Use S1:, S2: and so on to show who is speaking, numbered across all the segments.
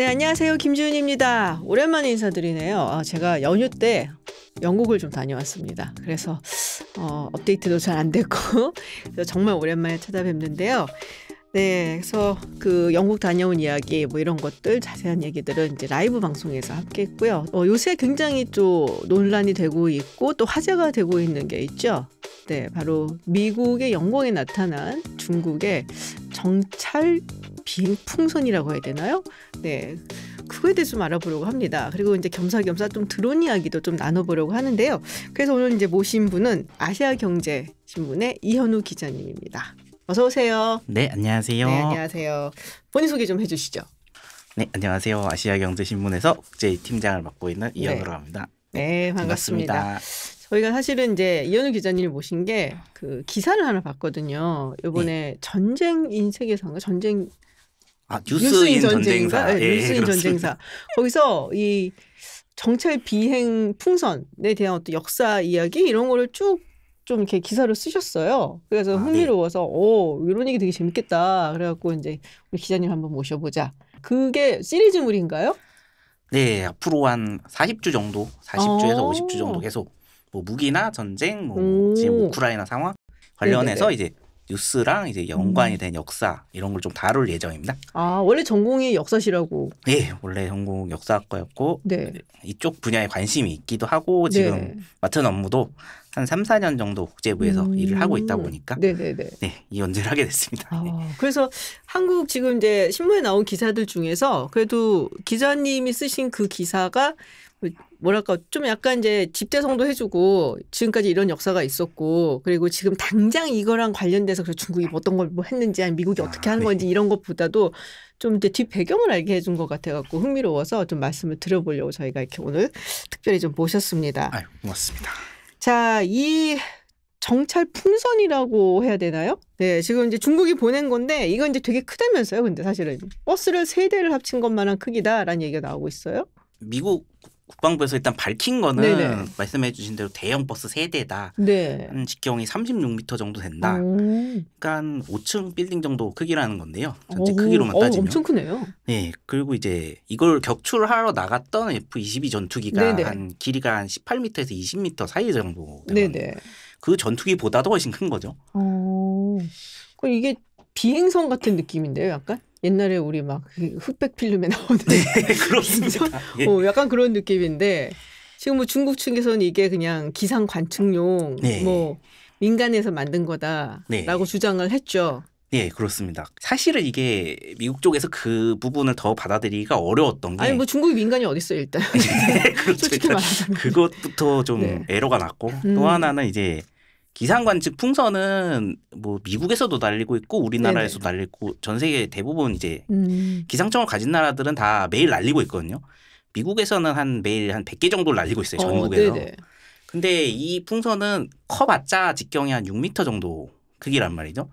S1: 네, 안녕하세요. 김지훈입니다. 오랜만에 인사드리네요. 제가 연휴 때 영국을 좀 다녀왔습니다. 그래서 업데이트도 잘 안 됐고 그래서 정말 오랜만에 찾아뵙는데요. 네, 그래서 그 영국 다녀온 이야기 뭐 이런 것들 자세한 얘기들은 이제 라이브 방송에서 함께 했고요. 요새 굉장히 또 논란이 되고 있고 또 화제가 되고 있는 게 있죠. 네, 바로 미국의 영광에 나타난 중국의 정찰 비행 풍선이라고 해야 되나요? 네, 그거에 대해서 좀 알아보려고 합니다. 그리고 이제 겸사겸사 좀 드론 이야기도 좀 나눠보려고 하는데요. 그래서 오늘 이제 모신 분은 아시아경제신문의 이현우 기자님입니다. 어서 오세요.
S2: 네, 안녕하세요.
S1: 네, 안녕하세요. 본인 소개 좀 해주시죠.
S2: 네, 안녕하세요. 아시아경제신문에서 국제팀장을 맡고 있는 이현우라고 합니다.
S1: 네, 반갑습니다. 저희가 사실은 이제 이현우 기자님을 모신 게 그 기사를 하나 봤거든요. 이번에 전쟁인 세계사인가? 전쟁
S2: 뉴스인 전쟁사.
S1: 네,
S2: 예,
S1: 뉴스인 전쟁사. 거기서 이 정찰 비행 풍선에 대한 어떤 역사 이야기 이런 거를 쭉 좀 이렇게 기사를 쓰셨어요. 그래서 흥미로워서 이런 얘기 되게 재밌겠다. 그래갖고 이제 우리 기자님 한번 모셔보자. 그게 시리즈물인가요?
S2: 네, 앞으로 한 40주 정도, 40주에서 50주 정도 계속 뭐 무기나 전쟁, 뭐 지금 우크라이나 상황 관련해서 네네네. 이제 뉴스랑 이제 연관이 된 역사 이런 걸 좀 다룰 예정입니다.
S1: 원래 전공이 역사시라고?
S2: 네, 원래 전공 역사학과였고
S1: 네.
S2: 이쪽 분야에 관심이 있기도 하고 지금
S1: 네.
S2: 맡은 업무도 한 3, 4년 정도 국제부에서 일을 하고 있다 보니까
S1: 네네네.
S2: 네, 이 연재를 하게 됐습니다.
S1: 그래서 한국 지금 이제 신문에 나온 기사들 중에서 그래도 기자님이 쓰신 그 기사가 뭐랄까 좀 약간 이제 집대성도 해주고 지금까지 이런 역사가 있었고 그리고 지금 당장 이거랑 관련돼서 그래서 중국이 어떤 걸 뭐 했는지 아니면 미국이 어떻게 하는 건지 이런 것보다도 좀 이제 뒷 배경을 알게 해준 것 같아갖고 흥미로워서 좀 말씀을 드려보려고 저희가 이렇게 오늘 특별히 좀 모셨습니다.
S2: 아유, 고맙습니다.
S1: 자, 이 정찰 풍선이라고 해야 되나요? 네, 지금 이제 중국이 보낸 건데 이건 이제 되게 크다면서요. 근데 사실은 버스를 3대를 합친 것만한 크기다라는 얘기가 나오고 있어요.
S2: 미국 국방부에서 일단 밝힌 거는
S1: 네네.
S2: 말씀해 주신 대로 대형 버스 3대다.
S1: 네.
S2: 한 직경이 36m 정도 된다. 그러니까 한 5층 빌딩 정도 크기라는 건데요. 전체 크기로만 따지면.
S1: 엄청 크네요.
S2: 네. 그리고 이제 이걸 격출하러 나갔던 F-22 전투기가
S1: 네네.
S2: 한 길이가 한 18m에서 20m 사이 정도
S1: 네네.
S2: 그 전투기보다도 훨씬 큰 거죠.
S1: 그럼 이게 비행선 같은 느낌인데요, 약간? 옛날에 우리 막 흑백 필름에 나오는
S2: 네, 그렇습니다.
S1: 약간 그런 느낌인데 지금 뭐 중국 측에서는 이게 그냥 기상 관측용
S2: 네.
S1: 뭐 민간에서 만든 거다라고
S2: 네.
S1: 주장을 했죠.
S2: 네, 그렇습니다. 사실은 이게 미국 쪽에서 그 부분을 더 받아들이기가 어려웠던 게
S1: 아니 뭐 중국이 민간이 어디 있어요, 일단.
S2: 그렇죠.
S1: 솔직히 말하자면.
S2: 그것부터 좀
S1: 네.
S2: 에러가 났고 또 하나는 이제 기상관측 풍선은 뭐 미국에서도 날리고 있고 우리나라에서도 날리고 전 세계 대부분 이제 기상청을 가진 나라들은 다 매일 날리고 있거든요. 미국에서는 매일 한 100개 정도 날리고 있어요. 전국에서. 근데 이 풍선은 커봤자 직경이 한 6m 정도 크기란 말이죠.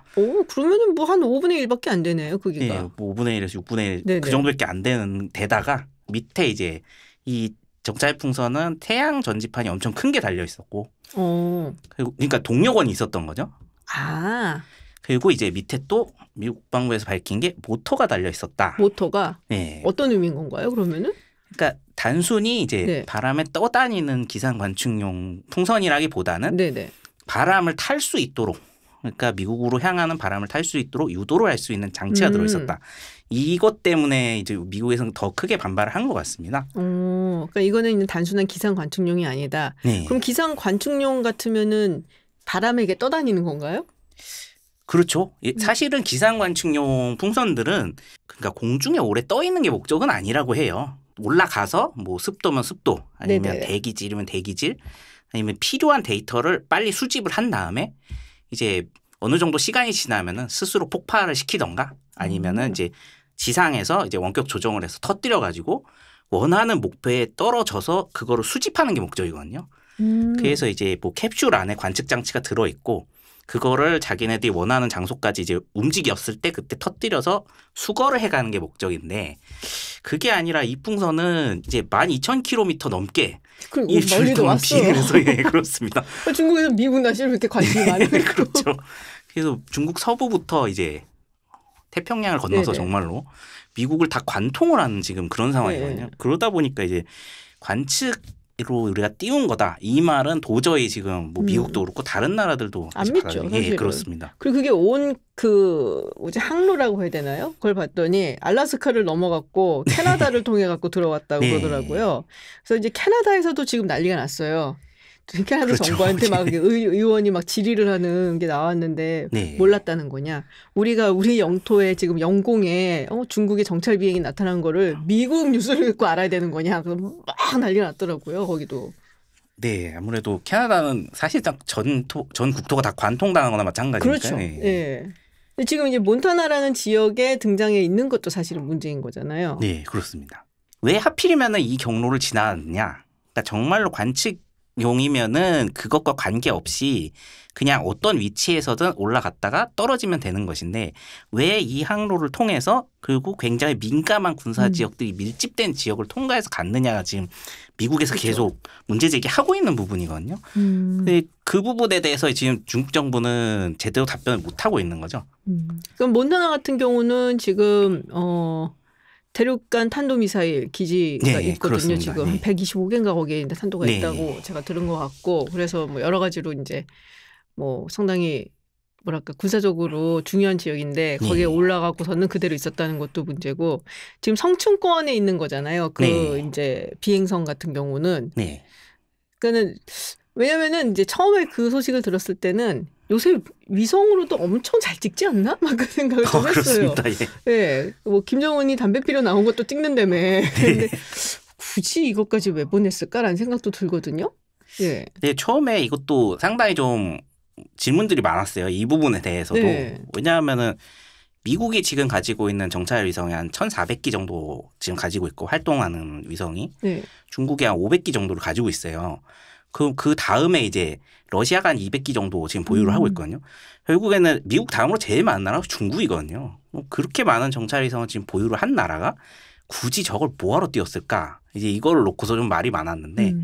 S1: 그러면은 뭐 한 5분의 1밖에 안 되네요, 크기가.
S2: 네, 뭐 5분의 1에서 6분의 1 그 정도밖에 안 되는 데다가 밑에 이제 이 정찰 풍선은 태양 전지판이 엄청 큰 게 달려 있었고, 그러니까 동력원이 있었던 거죠. 그리고 이제 밑에 또 미국 국방부에서 밝힌 게 모터가 달려 있었다.
S1: 모터가?
S2: 네.
S1: 어떤 의미인 건가요, 그러면은?
S2: 그러니까 단순히 이제 바람에 떠다니는 기상 관측용 풍선이라기보다는 바람을 탈 수 있도록. 그러니까 미국으로 향하는 바람을 탈 수 있도록 유도를 할 수 있는 장치가 들어있었다. 이것 때문에 이제 미국에서는 더 크게 반발을 한 것 같습니다.
S1: 그러니까 이거는 단순한 기상 관측용이 아니다.
S2: 네.
S1: 그럼 기상 관측용 같으면은 바람에 이게 떠다니는 건가요?
S2: 그렇죠. 사실은 기상 관측용 풍선들은 그러니까 공중에 오래 떠 있는 게 목적은 아니라고 해요. 올라가서 뭐 습도면 습도 아니면 대기질이면 대기질 아니면 필요한 데이터를 빨리 수집을 한 다음에 이제 어느 정도 시간이 지나면은 스스로 폭발을 시키던가 아니면은 이제 지상에서 이제 원격 조정을 해서 터뜨려 가지고 원하는 목표에 떨어져서 그거를 수집하는 게 목적이거든요. 그래서 이제 뭐 캡슐 안에 관측 장치가 들어 있고 그거를 자기네들이 원하는 장소까지 이제 움직였을 때 그때 터뜨려서 수거를 해가는 게 목적인데 그게 아니라 이 풍선은 이제 12,000km 넘게
S1: 일주일 동안
S2: 비행해서 그렇습니다.
S1: 중국에서 미국 날씨를 그렇게 관심이 많아요.
S2: 그렇죠. 그래서 중국 서부부터 이제 태평양을 건너서
S1: 네네.
S2: 정말로 미국을 다 관통을 하는 지금 그런 상황이거든요.
S1: 네.
S2: 그러다 보니까 이제 관측으로 우리가 띄운 거다. 이 말은 도저히 지금 뭐 미국도 그렇고 다른 나라들도
S1: 안 믿죠,
S2: 예,
S1: 사실은.
S2: 그렇습니다.
S1: 그리고 그게 온 뭐지 항로라고 해야 되나요? 그걸 봤더니 알라스카를 넘어갔고 캐나다를 통해 갖고 들어왔다고
S2: 네.
S1: 그러더라고요. 그래서 이제 캐나다에서도 지금 난리가 났어요. 캐나다
S2: 그렇죠.
S1: 정부한테 막 의원이 막 질의를 하는 게 나왔는데
S2: 네.
S1: 몰랐다는 거냐. 우리가 우리 영토에 지금 영공에 중국의 정찰 비행이 나타난 거를 미국 뉴스를 듣고 알아야 되는 거냐. 그래서 막 난리가 났더라고요. 거기도.
S2: 네, 아무래도 캐나다는 사실상 전 국토가 다 관통당한 거나 마찬가지니까.
S1: 그렇죠. 네. 근데 지금 이제 몬타나라는 지역에 등장해 있는 것도 사실은 문제인 거잖아요.
S2: 네, 그렇습니다. 왜 하필이면 이 경로를 지나느냐. 그러니까 정말로 관측용이면은 그것과 관계없이 그냥 어떤 위치에서든 올라갔다가 떨어지면 되는 것인데 왜 이 항로를 통해서 그리고 굉장히 민감한 군사 지역들이 밀집된 지역을 통과해서 갔느냐가 지금 미국에서 그렇죠. 계속 문제 제기하고 있는 부분이거든요. 근데 그 부분에 대해서 지금 중국 정부는 제대로 답변을 못 하고 있는 거죠.
S1: 그럼 몬타나 같은 경우는 지금 대륙간 탄도미사일 기지가 있거든요.
S2: 그렇습니다.
S1: 지금 한 125개인가 거기에 탄도가
S2: 네.
S1: 있다고 제가 들은 것 같고 그래서 뭐 여러 가지로 이제 뭐 상당히 뭐랄까 군사적으로 중요한 지역인데 거기에 올라가고서는 그대로 있었다는 것도 문제고 지금 성층권에 있는 거잖아요. 이제 비행선 같은 경우는.
S2: 네.
S1: 그러니까는 왜냐면은 이제 처음에 그 소식을 들었을 때는 요새 위성으로도 엄청 잘 찍지 않나? 막 그 생각을 좀 했어요.
S2: 그렇습니다.
S1: 예. 뭐 김정은이 담배 피러 나온 것도 찍는다며. 근데 굳이 이것까지 왜 보냈을까라는 생각도 들거든요. 예.
S2: 네, 처음에 이것도 상당히 좀 질문들이 많았어요. 이 부분에 대해서도.
S1: 네.
S2: 왜냐하면은 미국이 지금 가지고 있는 정찰 위성이 한 1,400기 정도 지금 가지고 있고 활동하는 위성이
S1: 네.
S2: 중국이 한 500기 정도를 가지고 있어요. 그 다음에 이제 러시아가 한 200기 정도 지금 보유를 하고 있거든요. 결국에는 미국 다음으로 제일 많은 나라가 중국이거든요. 그렇게 많은 정찰 위성을 지금 보유를 한 나라가 굳이 저걸 뭐하러 띄웠을까? 이제 이걸 놓고서 좀 말이 많았는데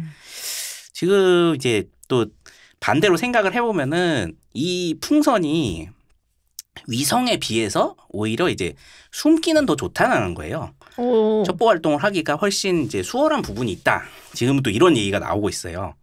S2: 지금 이제 또 반대로 생각을 해보면은 이 풍선이 위성에 비해서 오히려 이제 숨기는 더 좋다는 거예요. 첩보 활동을 하기가 훨씬 이제 수월한 부분이 있다. 지금 또 이런 얘기가 나오고 있어요.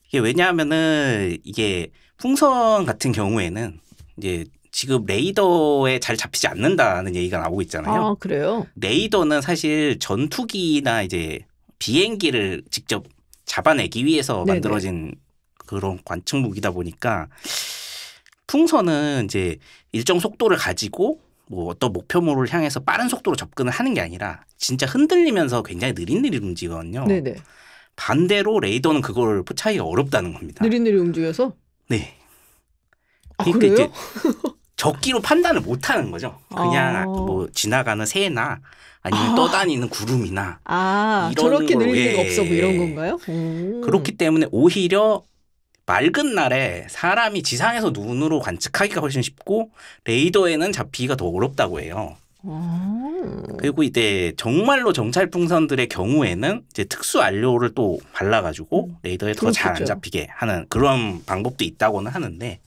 S2: 이게 왜냐하면은 이게 풍선 같은 경우에는 이제 지금 레이더에 잘 잡히지 않는다는 얘기가 나오고 있잖아요.
S1: 아, 그래요?
S2: 레이더는 사실 전투기나 이제 비행기를 직접 잡아내기 위해서
S1: 네네.
S2: 만들어진 그런 관측 무기다 보니까 풍선은 이제 일정 속도를 가지고 뭐 어떤 목표물을 향해서 빠른 속도로 접근을 하는 게 아니라 진짜 흔들리면서 굉장히 느릿느릿 움직이거든요.
S1: 네네.
S2: 반대로 레이더는 그걸 포착하기가 어렵다는 겁니다.
S1: 느릿느릿 움직여서?
S2: 네.
S1: 아,
S2: 그러니까
S1: 그래요?
S2: 이제 적기로 판단을 못 하는 거죠. 그냥
S1: 아.
S2: 뭐 지나가는 새나 아니면 떠다니는 구름이나 이런
S1: 저렇게
S2: 걸로,
S1: 느릿느릿
S2: 예.
S1: 없어 뭐 이런 건가요?
S2: 그렇기 때문에 오히려 맑은 날에 사람이 지상에서 눈으로 관측하기가 훨씬 쉽고 레이더에는 잡히기가 더 어렵다고 해요. 그리고 이제 정말로 정찰 풍선들의 경우에는 이제 특수 안료를 또 발라가지고 레이더에 더 잘 안 잡히게 하는 그런 방법도 있다고는 하는데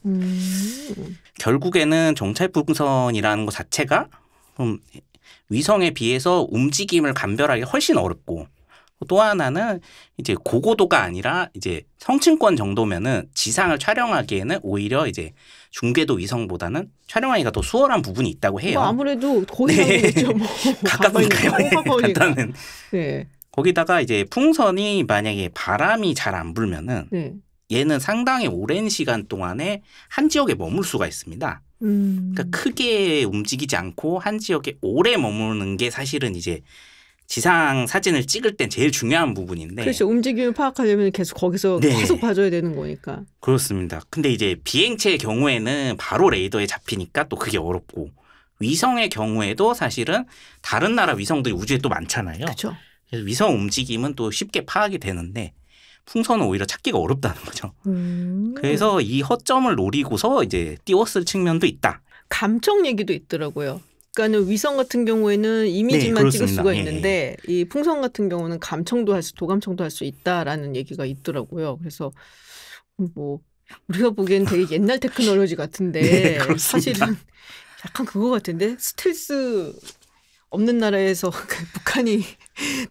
S2: 결국에는 정찰 풍선이라는 것 자체가 위성에 비해서 움직임을 감별하기 훨씬 어렵고 또 하나는 이제 고고도가 아니라 이제 성층권 정도면은 지상을 촬영하기에는 오히려 이제 중궤도 위성보다는 촬영하기가 더 수월한 부분이 있다고 해요.
S1: 뭐 아무래도 거기 가겠죠. 뭐
S2: 가까우니까요.
S1: 가까우니까. 네.
S2: 거기다가 이제 풍선이 만약에 바람이 잘 안 불면은 얘는 상당히 오랜 시간 동안에 한 지역에 머물 수가 있습니다. 그러니까 크게 움직이지 않고 한 지역에 오래 머무는 게 사실은 이제 지상 사진을 찍을 땐 제일 중요한 부분인데.
S1: 그렇죠. 움직임을 파악하려면 계속 거기서 계속 봐줘야 되는 거니까.
S2: 그렇습니다. 근데 이제 비행체의 경우에는 바로 레이더에 잡히니까 또 그게 어렵고 위성의 경우에도 사실은 다른 나라 위성들이 우주에 또 많잖아요.
S1: 그렇죠.
S2: 그래서 위성 움직임은 또 쉽게 파악이 되는데 풍선은 오히려 찾기가 어렵다는 거죠. 그래서 이 허점을 노리고서 이제 띄웠을 측면도 있다.
S1: 감청 얘기도 있더라고요. 그러니까는 위성 같은 경우에는 이미지만 찍을 수가 있는데 이 풍선 같은 경우는 감청도 할 수, 도감청도 할 수 있다라는 얘기가 있더라고요. 그래서 뭐 우리가 보기엔 되게 옛날 테크놀로지 같은데 사실은 약간 그거 같은데 스텔스 없는 나라에서 북한이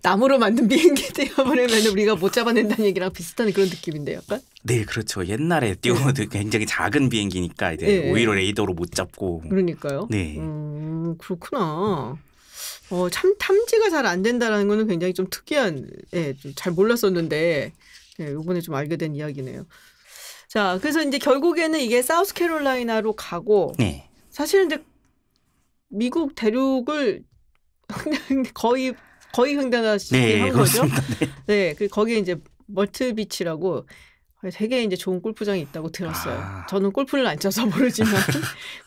S1: 나무로 만든 비행기 띄워버리면 우리가 못 잡아낸다는 얘기랑 비슷한 그런 느낌인데 약간?
S2: 네, 그렇죠. 옛날에 띄워도 굉장히 작은 비행기니까 이제 오히려 레이더로 못 잡고.
S1: 그러니까요.
S2: 네.
S1: 그렇구나. 참 탐지가 잘 안 된다라는 거는 굉장히 좀 특이한, 좀 잘 몰랐었는데 이번에 좀 알게 된 이야기네요. 자, 그래서 이제 결국에는 이게 사우스캐롤라이나로 가고
S2: 네.
S1: 사실은 이제 미국 대륙을 거의 횡단하시긴 한 거죠. 네, 거기에 이제 멀트비치라고 되게 이제 좋은 골프장이 있다고 들었어요. 저는 골프를 안 쳐서 모르지만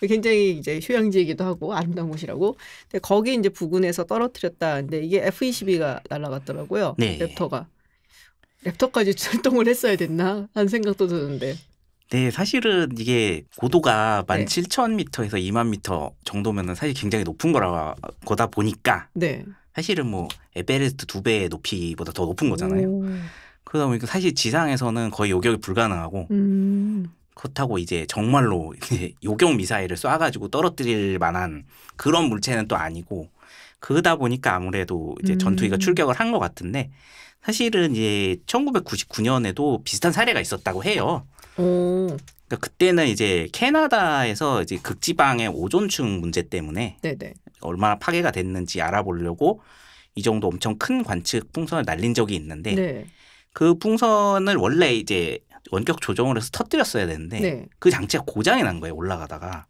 S1: 굉장히 이제 휴양지이기도 하고 아름다운 곳이라고. 근데 거기 이제 부근에서 떨어뜨렸다. 근데 이게 F-22가 날아갔더라고요.
S2: 네.
S1: 랩터까지 출동을 했어야 됐나 하는 생각도 드는데.
S2: 네, 사실은 이게 고도가 17,000m에서 20,000m 정도면은 사실 굉장히 높은 거다 보니까 사실은 뭐 에베레스트 2배의 높이보다 더 높은 거잖아요. 그러다 보니까 사실 지상에서는 거의 요격이 불가능하고 그렇다고 이제 정말로 이제 요격 미사일을 쏴가지고 떨어뜨릴 만한 그런 물체는 또 아니고 그러다 보니까 아무래도 이제 전투기가 출격을 한 것 같은데 사실은 이제 1999년에도 비슷한 사례가 있었다고 해요. 그러니까 그때는 이제 캐나다에서 이제 극지방의 오존층 문제 때문에 얼마나 파괴가 됐는지 알아보려고 이 정도 엄청 큰 관측 풍선을 날린 적이 있는데 그 풍선을 원래 이제 원격 조정을 해서 터뜨렸어야 되는데 그 장치가 고장이 난 거예요. 올라가다가.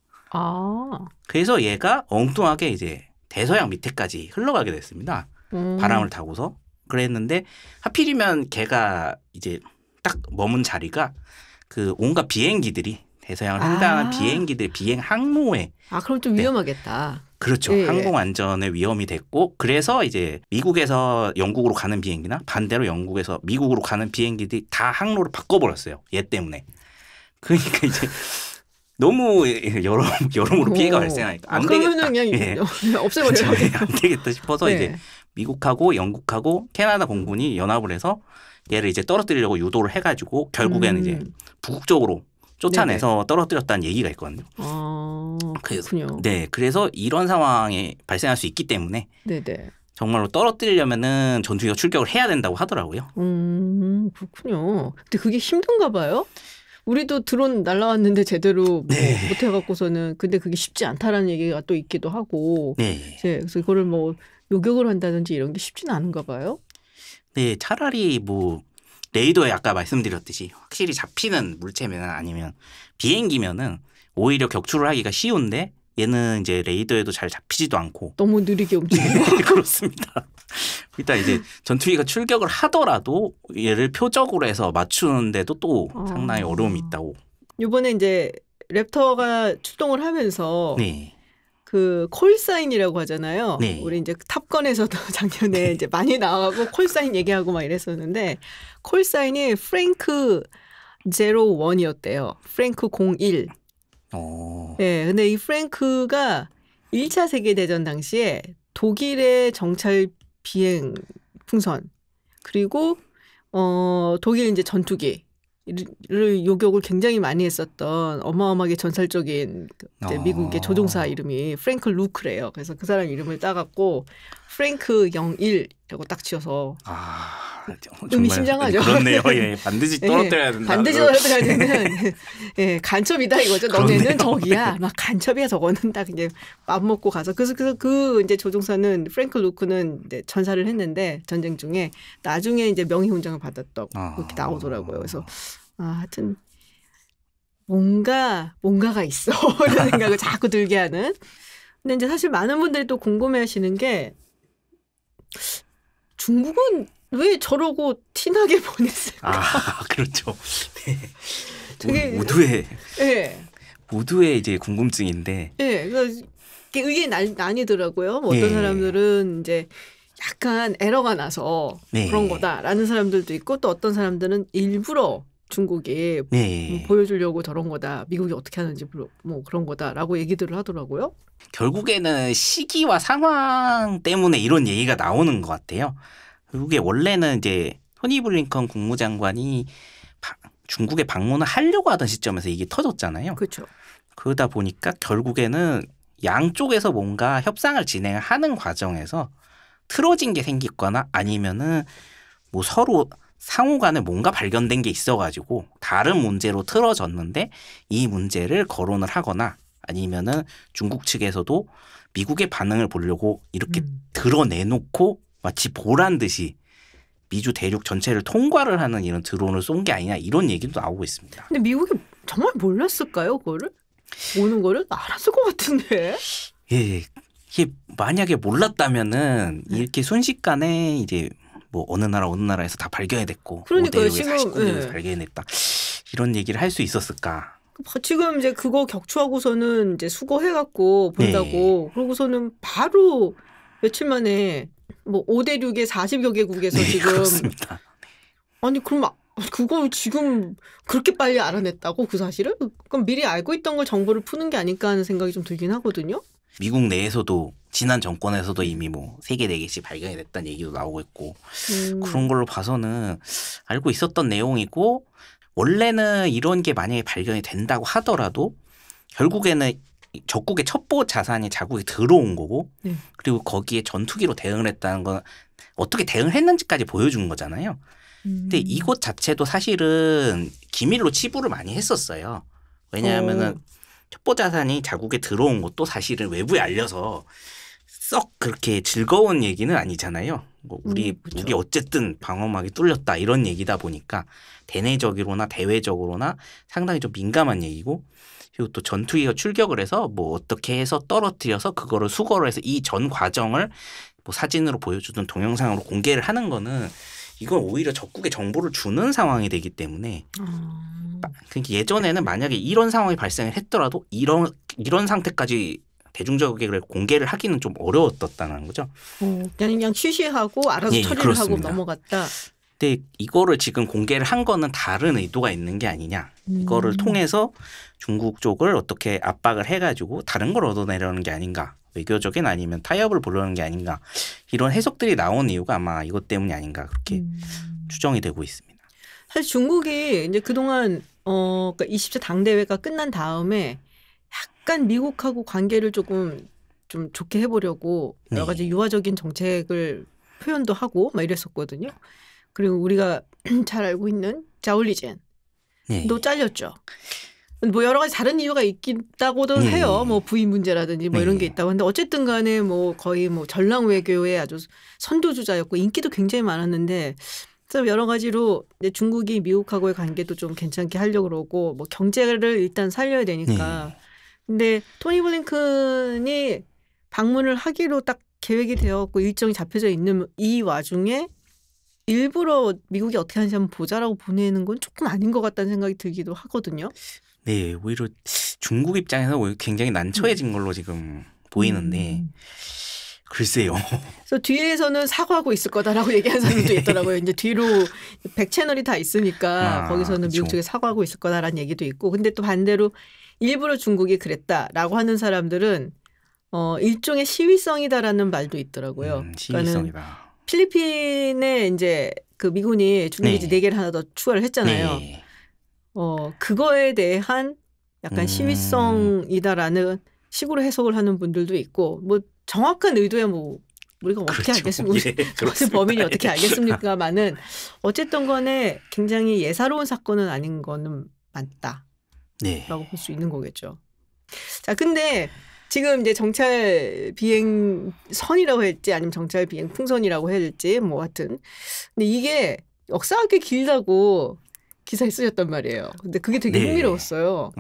S2: 그래서 얘가 엉뚱하게 이제 대서양 밑에까지 흘러가게 됐습니다. 바람을 타고서. 그랬는데 하필이면 걔가 이제 딱 머문 자리가 그 온갖 비행기들이 대서양을 횡단하는 비행기들 비행 항로에
S1: 그럼 좀 위험하겠다.
S2: 그렇죠. 항공 안전에 위험이 됐고 그래서 이제 미국에서 영국으로 가는 비행기나 반대로 영국에서 미국으로 가는 비행기들이 다 항로를 바꿔버렸어요. 얘 때문에. 그러니까 이제 너무 여러모로 피해가 발생하니까 안 되겠다.
S1: 그냥 없애버려야 돼요.
S2: 안 되겠다 싶어서 이제 미국하고 영국하고 캐나다 공군이 연합을 해서 얘를 이제 떨어뜨리려고 유도를 해가지고 결국에는 이제 북극적으로 쫓아내서 떨어뜨렸다는 얘기가 있거든요.
S1: 그렇군요.
S2: 그래서 이런 상황이 발생할 수 있기 때문에 정말로 떨어뜨리려면은 전투기가 출격을 해야 된다고 하더라고요.
S1: 그렇군요. 근데 그게 힘든가 봐요. 우리도 드론 날라왔는데 제대로 못 해갖고서는 근데 그게 쉽지 않다라는 얘기가 또 있기도 하고. 그래서 이거를 뭐 요격을 한다든지 이런 게 쉽지는 않은가 봐요.
S2: 네, 차라리 뭐 레이더에 아까 말씀드렸듯이 확실히 잡히는 물체면 아니면 비행기면은 오히려 격추를 하기가 쉬운데 얘는 이제 레이더에도 잘 잡히지도 않고
S1: 너무 느리게 움직이고
S2: 그렇습니다. 일단 이제 전투기가 출격을 하더라도 얘를 표적으로 해서 맞추는데도 또 상당히 어려움이 있다고.
S1: 이번에 이제 랩터가 출동을 하면서 그 콜사인이라고 하잖아요. 우리 이제 탑건에서도 작년에 이제 많이 나와고 콜사인 얘기하고 막 이랬었는데 콜사인이 프랭크 01이었대요. 프랭크 01. 근데 이 프랭크가 1차 세계대전 당시에 독일의 정찰 비행 풍선 그리고 독일 이제 전투기를 요격을 굉장히 많이 했었던 어마어마하게 전설적인 미국의 조종사 이름이 프랭크 루크래요. 그래서 그 사람 이름을 따갖고 프랭크 01이라고 딱 지어서 의미심장하죠.
S2: 그렇네요. 반드시 떨어뜨려야 된다.
S1: 반드시 떨어뜨려야 되는 간첩이다 이거죠. 너네는 적이야. 막 간첩이야 저거는 딱 이제 맘먹고 가서 그래서 그 이제 조종사는 프랭크 루크는 이제 전사를 했는데 전쟁 중에 나중에 이제 명예훈장을 받았다고 그렇게 나오더라고요. 그래서 하여튼 뭔가가 있어 이런 생각을 자꾸 들게 하는. 근데 이제 사실 많은 분들이 또 궁금해하시는 게 중국은 왜 저러고 티나게 보냈을까?
S2: 그렇죠. 모두의 이제 궁금증인데.
S1: 그래서 의견이 나뉘더라고요. 어떤 사람들은 이제 약간 에러가 나서 그런 거다라는 사람들도 있고 또 어떤 사람들은 일부러 중국이 보여주려고 저런 거다. 미국이 어떻게 하는지 뭐 그런 거다라고 얘기들을 하더라고요.
S2: 결국에는 시기와 상황 때문에 이런 얘기가 나오는 것 같아요. 그게 원래는 이제 토니 블링컨 국무장관이 중국에 방문을 하려고 하던 시점에서 이게 터졌잖아요.
S1: 그렇죠.
S2: 그러다 보니까 결국에는 양쪽에서 뭔가 협상을 진행하는 과정에서 틀어진 게 생겼거나 아니면은 뭐 서로 상호 간에 뭔가 발견된 게 있어가지고 다른 문제로 틀어졌는데 이 문제를 거론을 하거나 아니면은 중국 측에서도 미국의 반응을 보려고 이렇게 드러내놓고 마치 보란 듯이 미주 대륙 전체를 통과를 하는 이런 드론을 쏜 게 아니냐 이런 얘기도 나오고 있습니다.
S1: 근데 미국이 정말 몰랐을까요? 그거를? 오는 거를? 알았을 것 같은데.
S2: 예, 이게 만약에 몰랐다면은 이렇게 순식간에 이제 뭐 어느 나라에서 다 발견이 됐고
S1: 그러니까요.
S2: 5대륙에
S1: 지금
S2: 49대에서 발견했다 이런 얘기를 할 수 있었을까?
S1: 지금 이제 그거 격추하고서는 이제 수거해갖고 본다고 그러고서는 바로 며칠 만에 뭐 5대륙의 40여 개국에서 지금
S2: 그렇습니다.
S1: 아니 그럼 그걸 지금 그렇게 빨리 알아냈다고 그 사실을? 그럼 미리 알고 있던 걸 정보를 푸는 게 아닐까 하는 생각이 좀 들긴 하거든요.
S2: 미국 내에서도 지난 정권에서도 이미 뭐 3개, 4개씩 발견이 됐다는 얘기도 나오고 있고 그런 걸로 봐서는 알고 있었던 내용이고 원래는 이런 게 만약에 발견이 된다고 하더라도 결국에는 적국의 첩보 자산이 자국에 들어온 거고 그리고 거기에 전투기로 대응을 했다는 건 어떻게 대응을 했는지까지 보여준 거잖아요. 근데 이것 자체도 사실은 기밀로 치부를 많이 했었어요. 왜냐하면은 첩보 자산이 자국에 들어온 것도 사실은 외부에 알려서 썩 그렇게 즐거운 얘기는 아니잖아요. 뭐 우리 어쨌든 방어막이 뚫렸다 이런 얘기다 보니까 대내적으로나 대외적으로나 상당히 좀 민감한 얘기고 그리고 또 전투기가 출격을 해서 뭐 어떻게 해서 떨어뜨려서 그거를 수거를 해서 이 전 과정을 뭐 사진으로 보여주든 동영상으로 공개를 하는 거는 이건 오히려 적국에 정보를 주는 상황이 되기 때문에 그러니까 예전에는 만약에 이런 상황이 발생을 했더라도 이런 상태까지 대중적으로 공개를 하기는 좀 어려웠었다는 거죠.
S1: 그냥 취시하고 알아서 처리를
S2: 그렇습니다.
S1: 하고 넘어갔다.
S2: 근데 이거를 지금 공개를 한 거는 다른 의도가 있는 게 아니냐. 이거를 통해서 중국 쪽을 어떻게 압박을 해가지고 다른 걸 얻어내려는 게 아닌가. 외교적인 아니면 타협을 보려는 게 아닌가. 이런 해석들이 나온 이유가 아마 이것 때문이 아닌가 그렇게 추정이 되고 있습니다.
S1: 사실 중국이 이제 그동안 그러니까 20차 당대회가 끝난 다음에 약간 미국하고 관계를 조금 좀 좋게 해보려고 여러 가지 유화적인 정책을 표현도 하고 막 이랬었거든요. 그리고 우리가 잘 알고 있는 자올리젠도 잘렸죠. 뭐 여러 가지 다른 이유가 있다고도 해요. 뭐 부인 문제라든지 뭐 이런 게 있다고 하는데 어쨌든 간에 뭐 거의 뭐 전랑 외교의 아주 선두주자였고 인기도 굉장히 많았는데 그래서 여러 가지로 이제 중국이 미국하고의 관계도 좀 괜찮게 하려고 그러고 뭐 경제를 일단 살려야 되니까. 근데 토니 블링컨이 방문을 하기로 딱 계획이 되었고 일정이 잡혀져 있는 이 와중에 일부러 미국이 어떻게 하는지 한번 보자라고 보내는 건 조금 아닌 것 같다는 생각이 들기도 하거든요.
S2: 네, 오히려 중국 입장에서 굉장히 난처해진 걸로 지금 보이는데 글쎄요.
S1: 그래서 뒤에서는 사과하고 있을 거다라고 얘기하는 사람도 있더라고요. 이제 뒤로 100채널이 다 있으니까 거기서는 미국 쪽에 사과하고 있을 거다라는 얘기도 있고 근데 또 반대로 일부러 중국이 그랬다라고 하는 사람들은 일종의 시위성이다라는 말도 있더라고요.
S2: 시위성이다.
S1: 필리핀에 이제 그 미군이 중국기지 4개를 하나 더 추가를 했잖아요. 그거에 대한 약간 시위성이다라는 식으로 해석을 하는 분들도 있고 뭐 정확한 의도야 뭐 우리가 어떻게 알겠습니까? 그것을 범인이 어떻게 알겠습니까만은 어쨌든 간에 굉장히 예사로운 사건은 아닌 거는 맞다. 라고 볼 수 있는 거겠죠. 자, 근데 지금 이제 정찰 비행선이라고 할지 아니면 정찰 비행 풍선이라고 해야 될지 뭐 하여튼. 근데 이게 역사가 꽤 길다고 기사에 쓰셨단 말이에요. 근데 그게 되게 흥미로웠어요.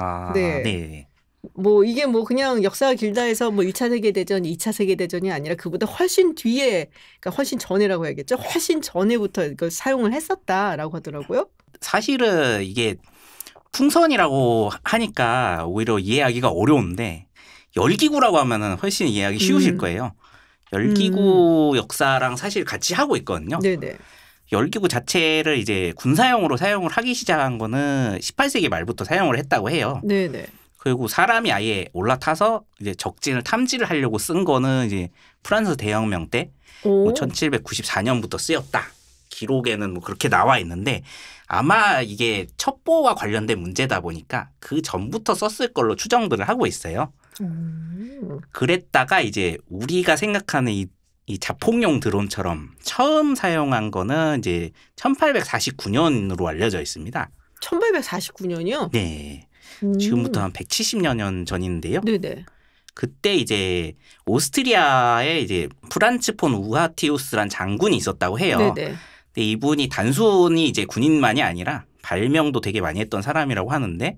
S1: 뭐 이게 뭐 그냥 역사가 길다 해서 뭐 1차 세계대전, 2차 세계대전이 아니라 그보다 훨씬 뒤에, 그러니까 훨씬 전에라고 해야겠죠. 훨씬 전에부터 이걸 사용을 했었다라고 하더라고요.
S2: 사실은 이게 풍선이라고 하니까 오히려 이해하기가 어려운데 열기구라고 하면은 훨씬 이해하기 쉬우실 거예요. 열기구 역사랑 사실 같이 하고 있거든요.
S1: 네네.
S2: 열기구 자체를 이제 군사용으로 사용을 하기 시작한 거는 18세기 말부터 사용을 했다고 해요.
S1: 네네.
S2: 그리고 사람이 아예 올라타서 이제 적진을 탐지를 하려고 쓴 거는 이제 프랑스 대혁명 때 뭐 1794년부터 쓰였다. 기록에는 뭐 그렇게 나와 있는데 아마 이게 첩보와 관련된 문제다 보니까 그 전부터 썼을 걸로 추정들을 하고 있어요. 그랬다가 이제 우리가 생각하는 이 자폭용 드론처럼 처음 사용한 거는 이제 1849년으로 알려져 있습니다.
S1: 1849년이요?
S2: 네. 지금부터 한 170여 년 전인데요.
S1: 네네.
S2: 그때 이제 오스트리아에 이제 프란츠 폰 우하티우스란 장군이 있었다고 해요.
S1: 네네.
S2: 근데 이분이 단순히 이제 군인만이 아니라 발명도 되게 많이 했던 사람이라고 하는데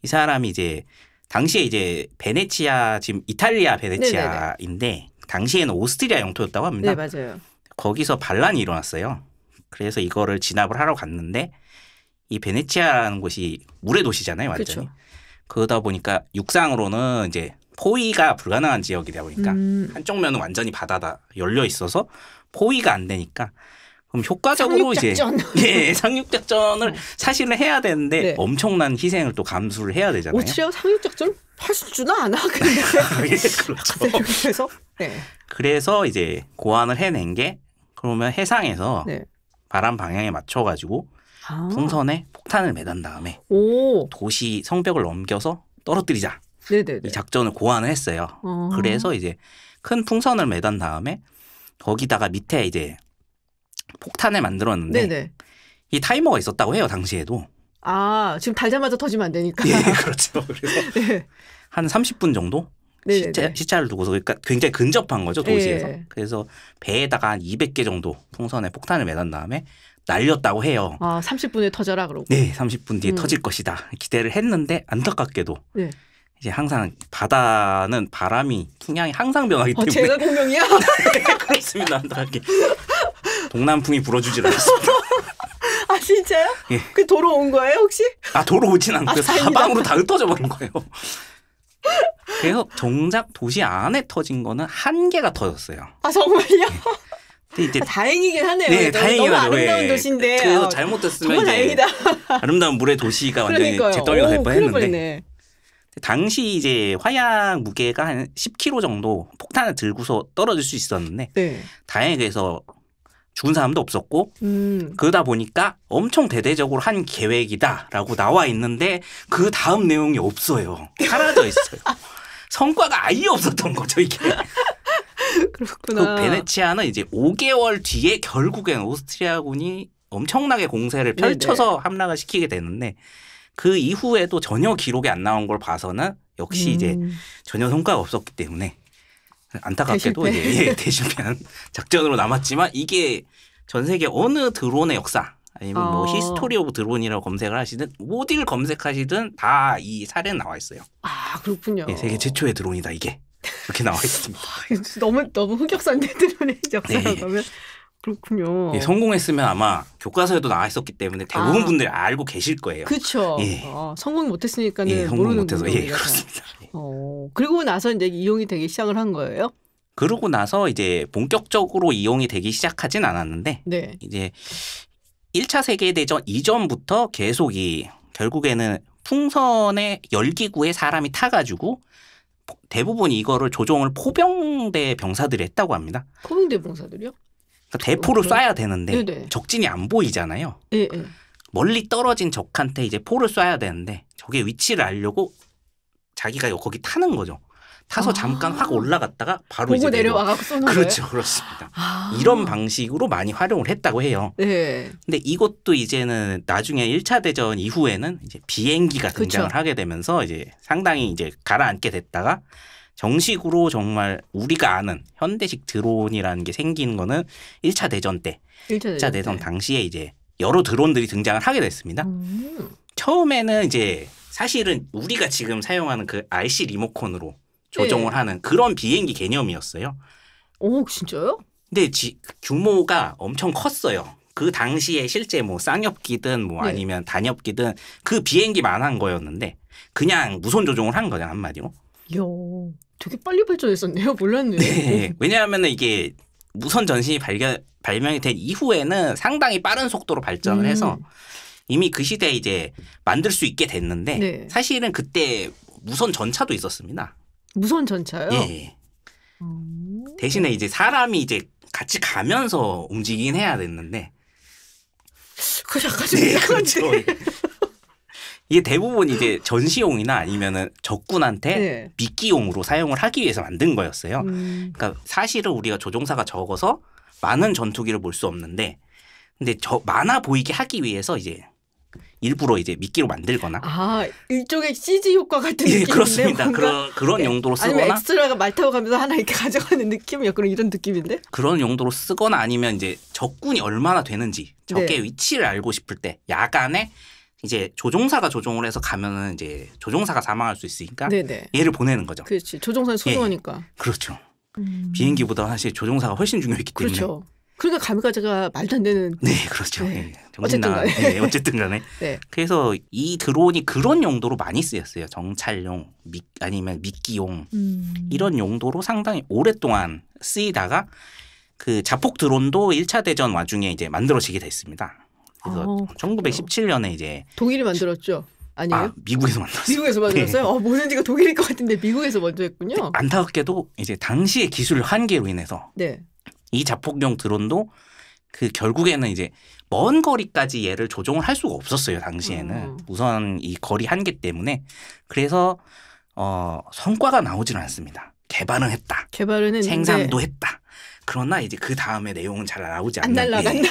S2: 이 사람이 이제 당시에 이제 베네치아 지금 이탈리아 베네치아인데 네네네. 당시에는 오스트리아 영토였다고 합니다.
S1: 네, 맞아요.
S2: 거기서 반란이 일어났어요. 그래서 이거를 진압을 하러 갔는데 이 베네치아라는 곳이 물의 도시잖아요, 완전히. 그쵸. 그러다 보니까 육상으로는 이제 포위가 불가능한 지역이다 보니까 한쪽 면은 완전히 바다다 열려 있어서 포위가 안 되니까 그럼 효과적으로
S1: 상륙작전.
S2: 이제 상륙작전을 사실은 해야 되는데 네. 엄청난 희생을 또 감수를 해야 되잖아요.
S1: 오스트리아 상륙작전 할 수 주나 안 하겠는데.
S2: 예, 그렇죠.
S1: 그래서 네.
S2: 그래서 이제 고안을 해낸 게 그러면 해상에서
S1: 네.
S2: 바람 방향에 맞춰가지고 풍선에 폭탄을 매단 다음에 도시 성벽을 넘겨서 떨어뜨리자.
S1: 네네네.
S2: 이 작전을 고안을 했어요. 그래서 이제 큰 풍선을 매단 다음에 거기다가 밑에 이제 폭탄을 만들었는데 네네. 이 타이머가 있었다고 해요. 당시에도.
S1: 아, 지금 달자마자 터지면 안 되니까.
S2: 예, 그렇죠. 그래서 네. 한 30분 정도 시차를 두고서 그러니까 굉장히 근접한 거죠. 도시에서. 네. 그래서 배에다가 한 200개 정도 풍선에 폭탄을 매단 다음에 날렸다고 해요.
S1: 아, 30분에 터져라 그러고.
S2: 네, 30분 뒤에 터질 것이다. 기대를 했는데 안타깝게도 네. 이제 항상 바다는 바람이 풍향이 항상 변하기 때문에.
S1: 제가 공명이야?
S2: 네, 그렇습니다. 안타깝게. 동남풍이 불어주질 않았습니다.
S1: 아, 진짜요? 예. 그 도로 온 거예요, 혹시?
S2: 아, 도로 오진 않고요. 사방으로 다 흩어져 버린 거예요. 그래서 정작 도시 안에 터진 거는 한 개가 터졌어요.
S1: 아, 정말요?
S2: 근데 이제
S1: 다행이긴 하네요.
S2: 네, 다행이긴
S1: 너무 아름다운 도시인데.
S2: 그래서 잘못됐으면
S1: 정말 다행이다.
S2: 아름다운 물의 도시가 완전히 잿더미가 될 뻔했는데. 당시 이제 화약 무게가 한 10kg 정도 폭탄을 들고서 떨어질 수 있었는데 네. 다행히 그래서 죽은 사람도 없었고 그러다 보니까 엄청 대대적으로 한 계획이다라고 나와 있는데 그 다음 내용이 없어요. 사라져 있어요. 성과가 아예 없었던 거죠 이게.
S1: 그렇구나.
S2: 그 베네치아는 이제 5개월 뒤에 결국엔 오스트리아군이 엄청나게 공세를 펼쳐서 네네. 함락을 시키게 되는데 그 이후에도 전혀 기록이 안 나온 걸 봐서는 역시 이제 전혀 성과가 없었기 때문에 안타깝게도 이제 대실패한 작전으로 남았지만 이게 전 세계 어느 드론의 역사 아니면 뭐 히스토리 오브 드론이라고 검색을 하시든 어디를 검색하시든 다 이 사례는 나와 있어요.
S1: 아, 그렇군요.
S2: 네, 세계 최초의 드론이다 이게 이렇게 나와 있습니다.
S1: 너무 흑역사인데 드론의 역사라고 하면. 그렇군요.
S2: 예, 성공했으면 아마 교과서에도 나와 있었기 때문에 대부분 분들이 알고 계실 거예요.
S1: 그렇죠.
S2: 예.
S1: 성공 못했으니까는
S2: 예, 성공 못해서 예, 그렇습니다.
S1: 그리고 나서 이제 이용이 되기 시작을 한 거예요?
S2: 그러고 나서 이제 본격적으로 이용이 되기 시작하진 않았는데
S1: 네.
S2: 이제 1차 세계대전 이전부터 계속 결국에는 풍선의 열기구에 사람이 타가지고 대부분 이거를 조종을 포병대 병사들이 했다고 합니다.
S1: 포병대 병사들이요?
S2: 대포를 쏴야 되는데
S1: 네네.
S2: 적진이 안 보이잖아요.
S1: 네.
S2: 멀리 떨어진 적한테 이제 포를 쏴야 되는데 적의 위치를 알려고 자기가 거기 타는 거죠. 타서 잠깐 확 올라갔다가 바로
S1: 보고
S2: 이제
S1: 내려와갖고 쏘는 거예요?
S2: 그렇죠. 그렇습니다. 이런 방식으로 많이 활용을 했다고 해요.
S1: 네.
S2: 근데 이것도 이제는 나중에 1차 대전 이후에는 이제 비행기가 등장을 그쵸. 하게 되면서 이제 상당히 이제 가라앉게 됐다가 정식으로 정말 우리가 아는 현대식 드론이라는 게 생긴 거는 1차 대전 때. 1차 대전 당시에 이제 여러 드론들이 등장을 하게 됐습니다. 처음에는 이제 사실은 우리가 지금 사용하는 그 RC 리모컨으로 조종을 네. 하는 그런 비행기 개념이었어요.
S1: 오, 진짜요?
S2: 근데 규모가 엄청 컸어요. 그 당시에 실제 뭐 쌍엽기든 뭐 네. 아니면 단엽기든 그 비행기만 한 거였는데 그냥 무선 조종을 한 거잖아, 한마디로.
S1: 이야, 되게 빨리 발전했었네요. 몰랐네요.
S2: 네, 왜냐하면 이게 무선 전신이 발명이 된 이후에는 상당히 빠른 속도로 발전을 해서 이미 그 시대에 이제 만들 수 있게 됐는데 네. 사실은 그때 무선 전차도 있었습니다.
S1: 무선 전차요?
S2: 예. 대신에 이제 사람이 이제 같이 가면서 움직이긴 해야 됐는데.
S1: 그 약간 좀
S2: 네, 그렇죠. 이게 대부분 이제 전시용이나 아니면은 적군한테
S1: 네.
S2: 미끼용으로 사용을 하기 위해서 만든 거였어요. 그러니까 사실은 우리가 조종사가 적어서 많은 전투기를 몰 수 없는데, 근데 많아 보이게 하기 위해서 이제 일부러 이제 미끼로 만들거나.
S1: 아, 일종의 CG 효과 같은
S2: 예,
S1: 느낌인데.
S2: 그렇습니다.
S1: 뭔가?
S2: 그런
S1: 네.
S2: 용도로 쓰거나.
S1: 아니면 엑스트라가 말 타고 가면서 하나 이렇게 가져가는 느낌? 약간 이런 느낌인데?
S2: 그런 용도로 쓰거나 아니면 이제 적군이 얼마나 되는지 적의
S1: 네.
S2: 위치를 알고 싶을 때 야간에 이제 조종사가 조종을 해서 가면은 이제 조종사가 사망할 수 있으니까
S1: 네네.
S2: 얘를 보내는 거죠.
S1: 그렇지. 조종사는 소중하니까.
S2: 그렇죠. 비행기보다 사실 조종사가 훨씬 중요했기 때문에.
S1: 그렇죠. 그러니까 가미가제가 말도 안 되는.
S2: 네, 그렇죠.
S1: 네.
S2: 네.
S1: 어쨌든 간에.
S2: 네, 어쨌든 간에.
S1: 네.
S2: 그래서 이 드론이 그런 용도로 많이 쓰였어요. 정찰용, 아니면 미끼용 이런 용도로 상당히 오랫동안 쓰이다가 그 자폭 드론도 1차 대전 와중에 이제 만들어지게 됐습니다. 그래서 1917년에 이제
S1: 독일이 만들었죠. 아니에요?
S2: 아, 미국에서 만들었어요.
S1: 미국에서 만들었어요?
S2: 네.
S1: 뭐든지가 독일일 것 같은데 미국에서 먼저 했군요.
S2: 안타깝게도 이제 당시의 기술 한계로 인해서
S1: 네.
S2: 이 자폭용 드론도 그 결국에는 이제 먼 거리까지 얘를 조종을 할 수가 없었어요. 당시에는 우선 이 거리 한계 때문에. 그래서 성과가 나오지는 않습니다. 개발은 했다.
S1: 개발은 했는데
S2: 생산도 했다. 그러나 이제 그 다음에 내용은 잘 나오지
S1: 안
S2: 않는.
S1: 날라간다.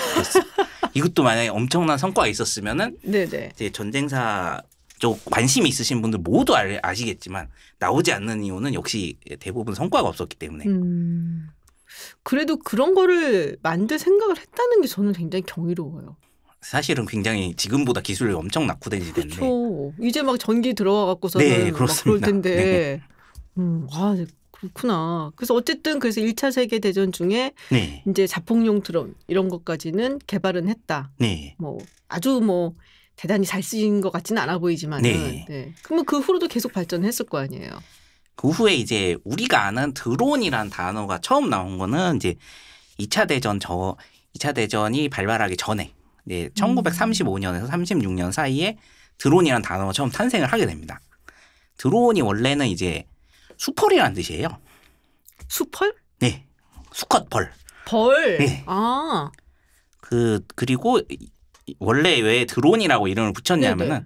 S2: 이것도 만약에 엄청난 성과가 있었으면은
S1: 네네.
S2: 이제 전쟁사 쪽 관심이 있으신 분들 모두 아시겠지만 나오지 않는 이유는 역시 대부분 성과가 없었기 때문에.
S1: 그래도 그런 거를 만들 생각을 했다는 게 저는 굉장히 경이로워요.
S2: 사실은 굉장히 지금보다 기술이 엄청 낙후된 시대인데.
S1: 그렇죠. 이제 막 전기 들어와 갖고서는
S2: 네,
S1: 막
S2: 그렇습니다.
S1: 그럴 텐데. 아, 그렇구나. 그래서 어쨌든 그래서 1차 세계 대전 중에
S2: 네.
S1: 이제 자폭용 드론 이런 것까지는 개발은 했다.
S2: 네.
S1: 뭐 아주 뭐 대단히 잘 쓰인 것 같지는 않아 보이지만은.
S2: 네.
S1: 네. 그러면 그 후로도 계속 발전했을 거 아니에요.
S2: 그 후에 이제 우리가 아는 드론이란 단어가 처음 나온 거는 이제 2차 대전이 발발하기 전에 이제 1935년에서 36년 사이에 드론이란 단어가 처음 탄생을 하게 됩니다. 드론이 원래는 이제 수펄이라는 뜻이에요.
S1: 수펄?
S2: 네. 수컷벌.
S1: 벌.
S2: 네.
S1: 아.
S2: 그리고 원래 왜 드론이라고 이름을 붙였냐면은
S1: 네네.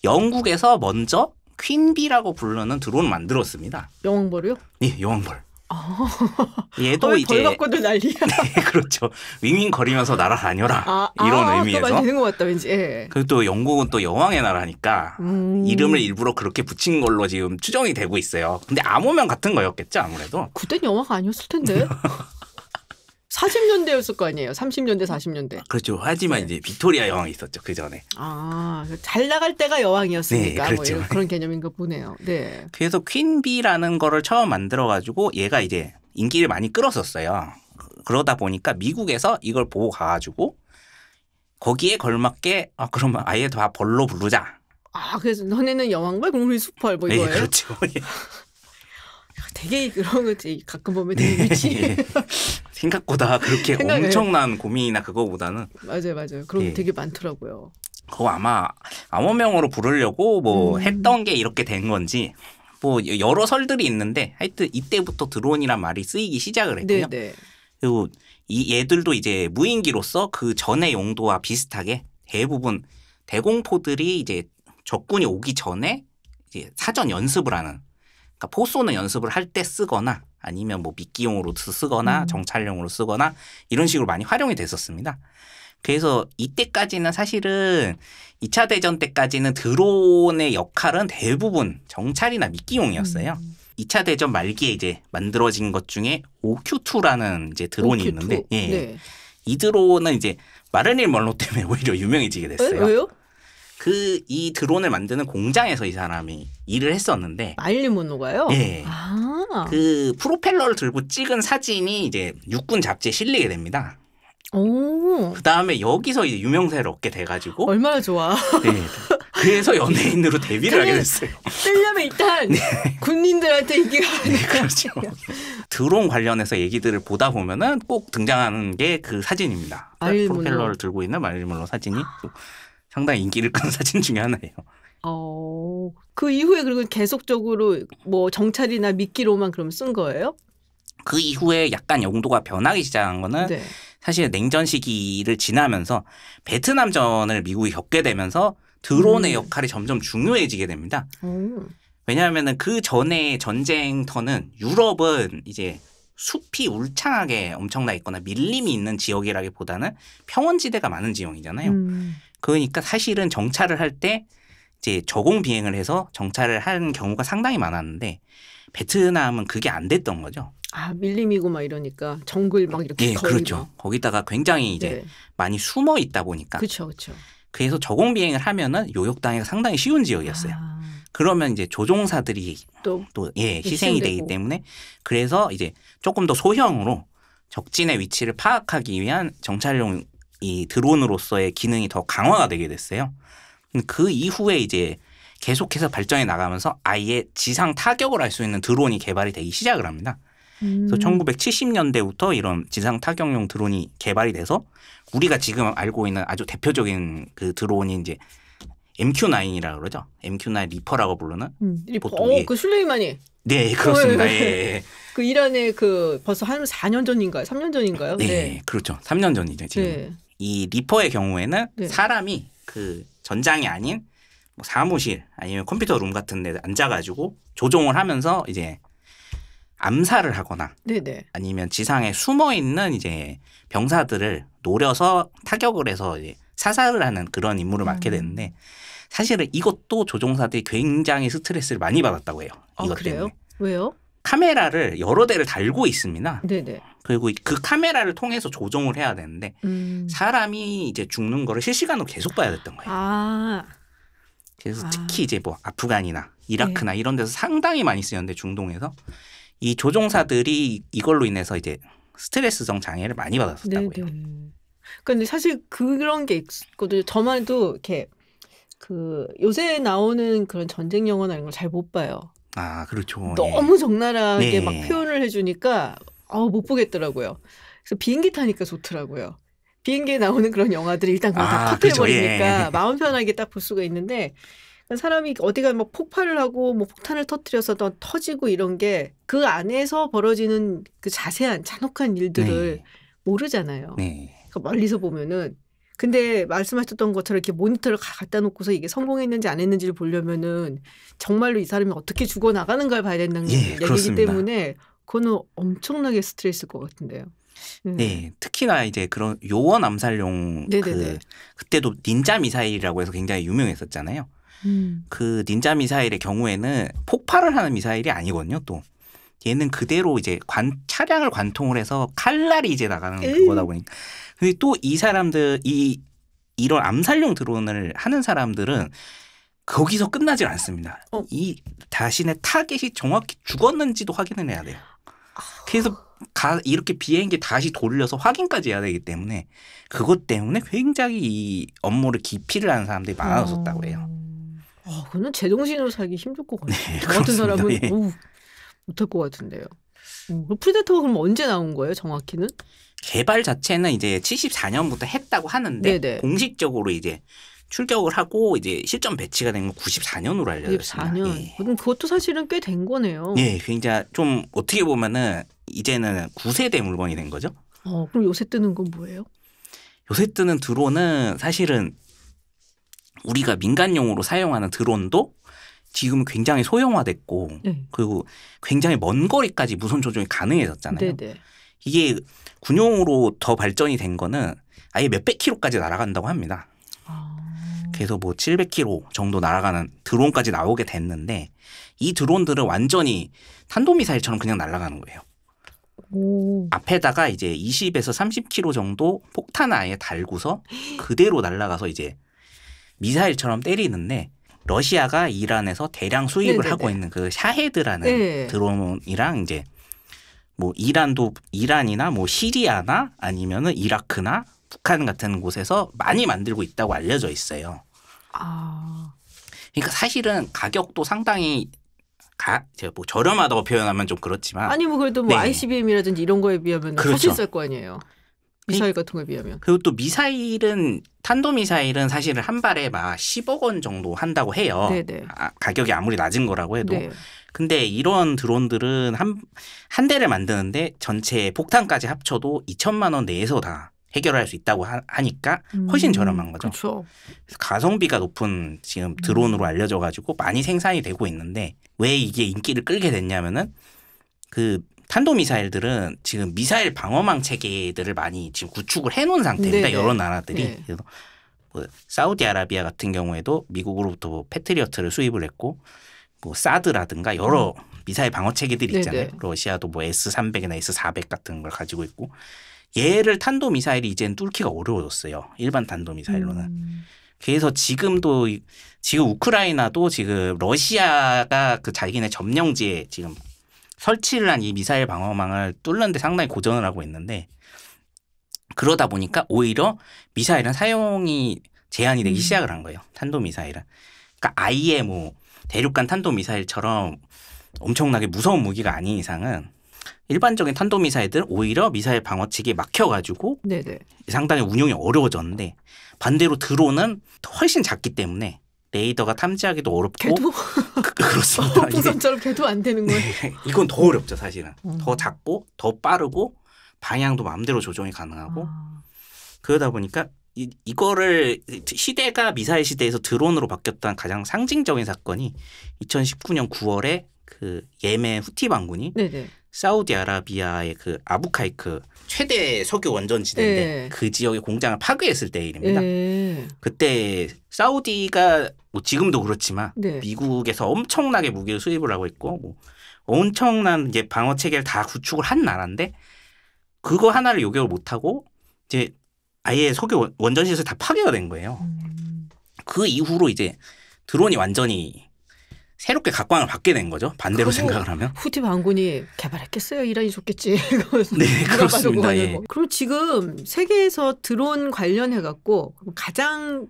S2: 영국에서 먼저 퀸비라고 부르는 드론을 만들었습니다.
S1: 여왕벌이요?
S2: 네, 여왕벌.
S1: 아.
S2: 얘도 이제
S1: 벌 갖고도 난리야.
S2: 네, 그렇죠. 윙윙 거리면서 날아다녀라. 이런 의미에서.
S1: 그 말 되는 것 같다 왠지. 예.
S2: 그리고 또 영국은 또 여왕의 나라니까 이름을 일부러 그렇게 붙인 걸로 지금 추정이 되고 있어요. 근데 암호명 같은 거였겠죠, 아무래도.
S1: 그땐 영화가 아니었을 텐데. 40년대였을 거 아니에요. 30년대, 40년대.
S2: 그렇죠. 하지만 이제 빅토리아 여왕이 있었죠, 그 전에.
S1: 아, 잘 나갈 때가 여왕이었으니까.
S2: 네, 그렇죠.
S1: 뭐 그런 개념인가 보네요. 네.
S2: 그래서 퀸비라는 거를 처음 만들어가지고 얘가 이제 인기를 많이 끌었었어요. 그러다 보니까 미국에서 이걸 보고 가가지고 거기에 걸맞게 그러면 아예 다 벌로 부르자.
S1: 아, 그래서 너네는 여왕벌, 그럼 우리 수펄 뭐 이거예요?
S2: 네, 그렇죠.
S1: 되게 그런 거지. 가끔 보면 되게 유치.
S2: 생각보다 그렇게
S1: 생각해.
S2: 엄청난 고민이나 그거보다는
S1: 맞아요. 그런 게
S2: 예.
S1: 되게 많더라고요.
S2: 그거 아마 암호명으로 부르려고 뭐 했던 게 이렇게 된 건지 뭐 여러 설들이 있는데 하여튼 이때부터 드론이란 말이 쓰이기 시작을 했고요.
S1: 네.
S2: 그리고 이 얘들도 이제 무인기로서 그 전의 용도와 비슷하게 대부분 대공포들이 이제 적군이 오기 전에 이제 사전 연습을 하는, 그러니까 포 쏘는 연습을 할 때 쓰거나 아니면 뭐 미끼용으로 쓰거나 정찰용으로 쓰거나 이런 식으로 많이 활용이 됐었습니다. 그래서 이때까지는 사실은 2차 대전 때까지는 드론의 역할은 대부분 정찰이나 미끼용이었어요. 2차 대전 말기에 이제 만들어진 것 중에 OQ2라는 이제 드론이
S1: OQ2.
S2: 있는데, 예.
S1: 네.
S2: 이 드론은 이제 마를린 먼로 때문에 오히려 유명해지게 됐어요.
S1: 왜요?
S2: 이 드론을 만드는 공장에서 이 사람이 일을 했었는데,
S1: 마일린 먼로가요?
S2: 예.
S1: 아.
S2: 그 프로펠러를 들고 찍은 사진이 이제 육군 잡지에 실리게 됩니다.
S1: 오.
S2: 그 다음에 여기서 이제 유명세를 얻게 돼가지고,
S1: 얼마나 좋아.
S2: 네. 그래서 연예인으로 데뷔를 하게 됐어요.
S1: 쓰려면 일단 군인들한테 인기가
S2: 네, 그렇죠. 드론 관련해서 얘기들을 보다 보면은 꼭 등장하는 게 그 사진입니다.
S1: 마릴린
S2: 프로펠러를
S1: 먼로.
S2: 들고 있는 마릴린 먼로 사진이 상당히 인기를 끈 사진 중에 하나예요.
S1: 그 이후에 그리고 계속적으로 뭐 정찰이나 미끼로만 그럼 쓴 거예요?
S2: 그 이후에 약간 용도가 변하기 시작한 거는
S1: 네.
S2: 사실 냉전 시기를 지나면서 베트남전을 미국이 겪게 되면서 드론의 역할이 점점 중요해지게 됩니다. 왜냐하면은 그 전에 전쟁터는 유럽은 이제 숲이 울창하게 엄청나 있거나 밀림이 있는 지역이라기보다는 평원지대가 많은 지형이잖아요. 그러니까 사실은 정찰을 할 때 이제 저공 비행을 해서 정찰을 한 경우가 상당히 많았는데 베트남은 그게 안 됐던 거죠.
S1: 아, 밀림이고 막 이러니까 정글 막 이렇게
S2: 예, 그렇죠. 거기다가 굉장히 이제
S1: 네.
S2: 많이 숨어 있다 보니까.
S1: 그렇죠, 그렇죠.
S2: 그래서 저공 비행을 하면은 요격당하기가 상당히 쉬운 지역이었어요. 그러면 이제 조종사들이 또 희생이 되기 때문에 그래서 이제 조금 더 소형으로 적진의 위치를 파악하기 위한 정찰용 이 드론으로서의 기능이 더 강화가 되게 됐어요. 그 이후에 이제 계속해서 발전해 나가면서 아예 지상 타격을 할 수 있는 드론이 개발이 되기 시작을 합니다. 그래서 1970년대부터 이런 지상 타격용 드론이 개발이 돼서 우리가 지금 알고 있는 아주 대표적인 그 드론이 이제 MQ-9이라고 그러죠. MQ-9 리퍼라고 부르는.
S1: 리퍼.
S2: 보통
S1: 그 술레이마니.
S2: 네, 그렇습니다. 예.
S1: 그 이란의 그 벌써 한 4년 전인가요? 3년 전인가요?
S2: 네, 그렇죠. 3년 전이죠, 지금.
S1: 네.
S2: 이 리퍼의 경우에는
S1: 네.
S2: 사람이 그 전장이 아닌 뭐 사무실 아니면 컴퓨터 룸 같은 데 앉아가지고 조종을 하면서 이제 암살을 하거나
S1: 네네.
S2: 아니면 지상에 숨어 있는 이제 병사들을 노려서 타격을 해서 이제 사살을 하는 그런 임무를 맡게 되는데 사실은 이것도 조종사들이 굉장히 스트레스를 많이 받았다고 해요. 이것
S1: 그래요?
S2: 때문에.
S1: 왜요?
S2: 카메라를 여러 대를 달고 있습니다.
S1: 네네.
S2: 그리고 그 카메라를 통해서 조종을 해야 되는데 사람이 이제 죽는 거를 실시간으로 계속 봐야 됐던 거예요.
S1: 아.
S2: 그래서 특히 이제 뭐 아프간이나 이라크나 이런 데서 상당히 많이 쓰였는데 중동에서 이 조종사들이 이걸로 인해서 이제 스트레스성 장애를 많이 받았었다고요.
S1: 근데 사실 그런 게 있거든요. 저만도 이렇게 그 요새 나오는 그런 전쟁 영화나 이런 걸 잘 못 봐요.
S2: 아, 그렇죠.
S1: 너무 적나라하게
S2: 네.
S1: 막 표현을 해주니까 못 보겠더라고요. 그래서 비행기 타니까 좋더라고요. 비행기에 나오는 그런 영화들이 일단 그걸 다 터뜨려버리니까
S2: 그렇죠. 예.
S1: 마음 편하게 딱 볼 수가 있는데 사람이 어디가 막 폭발을 하고 뭐 폭탄을 터뜨려서 또 터지고 이런 게 그 안에서 벌어지는 그 자세한 잔혹한 일들을 모르잖아요. 그러니까 멀리서 보면은. 근데 말씀하셨던 것처럼 이렇게 모니터를 갖다 놓고서 이게 성공했는지 안 했는지를 보려면은 정말로 이 사람이 어떻게 죽어나가는가를 봐야 된다는 얘기이기
S2: 그렇습니다.
S1: 때문에 그거는 엄청나게 스트레스일 것 같은데요.
S2: 네, 특히나 이제 그런 요원 암살용 그때도 닌자 미사일이라고 해서 굉장히 유명했었잖아요. 그 닌자 미사일의 경우에는 폭발을 하는 미사일이 아니거든요. 또 얘는 그대로 이제 차량을 관통을 해서 칼날이 이제 나가는 그거다 보니까. 근데 또 이 사람들 이런 암살용 드론을 하는 사람들은 거기서 끝나질 않습니다. 이 자신의 타겟이 정확히 죽었는지도 확인을 해야 돼요. 그래서 이렇게 비행기 다시 돌려서 확인까지 해야 되기 때문에 그것 때문에 굉장히 이 업무를 기피를 하는 사람들이 많아졌다고 해요.
S1: 그거는 제정신으로 살기 힘들 것 같아요.
S2: 네,
S1: 저 같은 사람은
S2: 예.
S1: 못할 것 같은데요. 프리데터가 그럼 언제 나온 거예요? 정확히는?
S2: 개발 자체는 이제 74년부터 했다고 하는데 공식적으로 이제 출격을 하고 이제 실전 배치가 된 건 94년으로 알려졌습니다.
S1: 94년. 그럼 그것도 사실은 꽤 된 거네요.
S2: 네, 굉장히 좀 어떻게 보면은 이제는 9세대 물건이 된 거죠.
S1: 그럼 요새 뜨는 건 뭐예요?
S2: 요새 뜨는 드론은 사실은 우리가 민간용으로 사용하는 드론도 지금은 굉장히 소형화됐고 그리고 굉장히 먼 거리까지 무선 조종이 가능해졌잖아요. 이게 군용으로 더 발전이 된 거는 아예 몇백 킬로까지 날아간다고 합니다. 그래서 뭐 700km 정도 날아가는 드론까지 나오게 됐는데 이 드론들은 완전히 탄도미사일처럼 그냥 날아가는 거예요. 앞에다가 이제 20에서 30km 정도 폭탄을 아예 달고서 그대로 날아가서 이제 미사일처럼 때리는데 러시아가 이란에서 대량 수입을 하고 있는 그 샤헤드라는 드론이랑 이제 뭐 이란이나 뭐 시리아나 아니면은 이라크나 북한 같은 곳에서 많이 만들고 있다고 알려져 있어요. 그러니까 사실은 가격도 상당히 뭐 저렴하다고 표현하면 좀 그렇지만
S1: 아니 뭐 그래도 뭐 ICBM이라든지 이런 거에 비하면 훨씬 쌀 거 아니에요. 미사일 같은 거에 비하면. 그리고
S2: 또 탄도미사일은 사실은 한 발에 막 10억 원 정도 한다고 해요. 가격이 아무리 낮은 거라고 해도. 근데 이런 드론들은 한 대를 만드는데 전체 폭탄까지 합쳐도 2천만 원 내에서 다 해결할 수 있다고 하니까 훨씬 저렴한 거죠.
S1: 그렇죠.
S2: 그래서 가성비가 높은 지금 드론으로 알려져 가지고 많이 생산이 되고 있는데 왜 이게 인기를 끌게 됐냐면은 그 탄도미사일들은 지금 미사일 방어망 체계들을 많이 지금 구축을 해놓은 상태입니다.
S1: 네네.
S2: 여러 나라들이.
S1: 네.
S2: 그래서 뭐 사우디아라비아 같은 경우에도 미국으로부터 뭐 패트리어트를 수입을 했고 뭐 사드라든가 여러 미사일 방어 체계들이 있잖아요.
S1: 네네.
S2: 러시아도 뭐 S-300이나 S-400 같은 걸 가지고 있고 얘를 탄도미사일이 이제는 뚫기가 어려워졌어요. 일반 탄도미사일로는. 그래서 지금 우크라이나도 지금 러시아가 그 자기네 점령지에 지금 설치를 한 이 미사일 방어망을 뚫는데 상당히 고전을 하고 있는데 그러다 보니까 오히려 미사일은 사용이 제한이 되기 시작을 한 거예요. 탄도미사일은. 그러니까 아예 뭐 대륙간 탄도미사일처럼 엄청나게 무서운 무기가 아닌 이상은 일반적인 탄도미사일들은 오히려 미사일 방어체계에 막혀가지고
S1: 네네.
S2: 상당히 운용이 어려워졌는데 반대로 드론은 훨씬 작기 때문에 레이더가 탐지하기도 어렵고
S1: 걔도
S2: 그렇습니다.
S1: 풍선처럼 걔도 안 되는 거예요.
S2: 네, 이건 더 어렵죠 사실은. 더 작고 더 빠르고 방향도 마음대로 조정이 가능하고 그러다 보니까 이거를 시대가 미사일 시대에서 드론으로 바뀌었던 가장 상징적인 사건이 2019년 9월에 그 예멘 후티 반군이
S1: 네네.
S2: 사우디아라비아의 그 아부카이크 최대 석유 원전지대인데
S1: 네.
S2: 그 지역의 공장을 파괴했을 때 일입니다.
S1: 네.
S2: 그때 사우디가 뭐 지금도 그렇지만
S1: 네.
S2: 미국에서 엄청나게 무기를 수입을 하고 있고 뭐 엄청난 이제 방어 체계를 다 구축을 한 나라인데 그거 하나를 요격을 못하고 이제 아예 석유 원전 시설 다 파괴가 된 거예요. 그 이후로 이제 드론이 완전히 새롭게 각광을 받게 된 거죠. 반대로 생각을 하면.
S1: 후티 반군이 개발했겠어요. 이란이 좋겠지.
S2: 네, 그렇습니다. 예.
S1: 그럼 지금 세계에서 드론 관련해 갖고 가장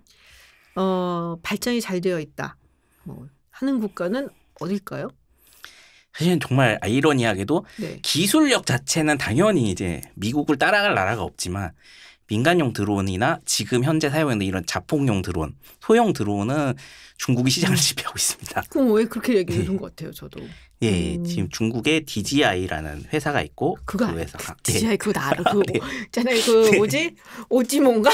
S1: 발전이 잘 되어 있다 뭐 하는 국가는 어딜까요?
S2: 사실은 정말 아이러니하게도
S1: 네.
S2: 기술력 자체는 당연히 이제 미국을 따라갈 나라가 없지만 민간용 드론이나 지금 현재 사용하는 이런 자폭용 드론, 소형 드론은 중국이 시장을 지배하고 있습니다.
S1: 그럼 왜 그렇게 얘기해 준 것 같아요, 저도.
S2: 예, 지금 중국에 DJI라는 회사가 있고
S1: 그거
S2: 그 회사가
S1: DJI 그거 나 알아. 그
S2: 네.
S1: 있잖아요. 그 뭐지? 오지몬가?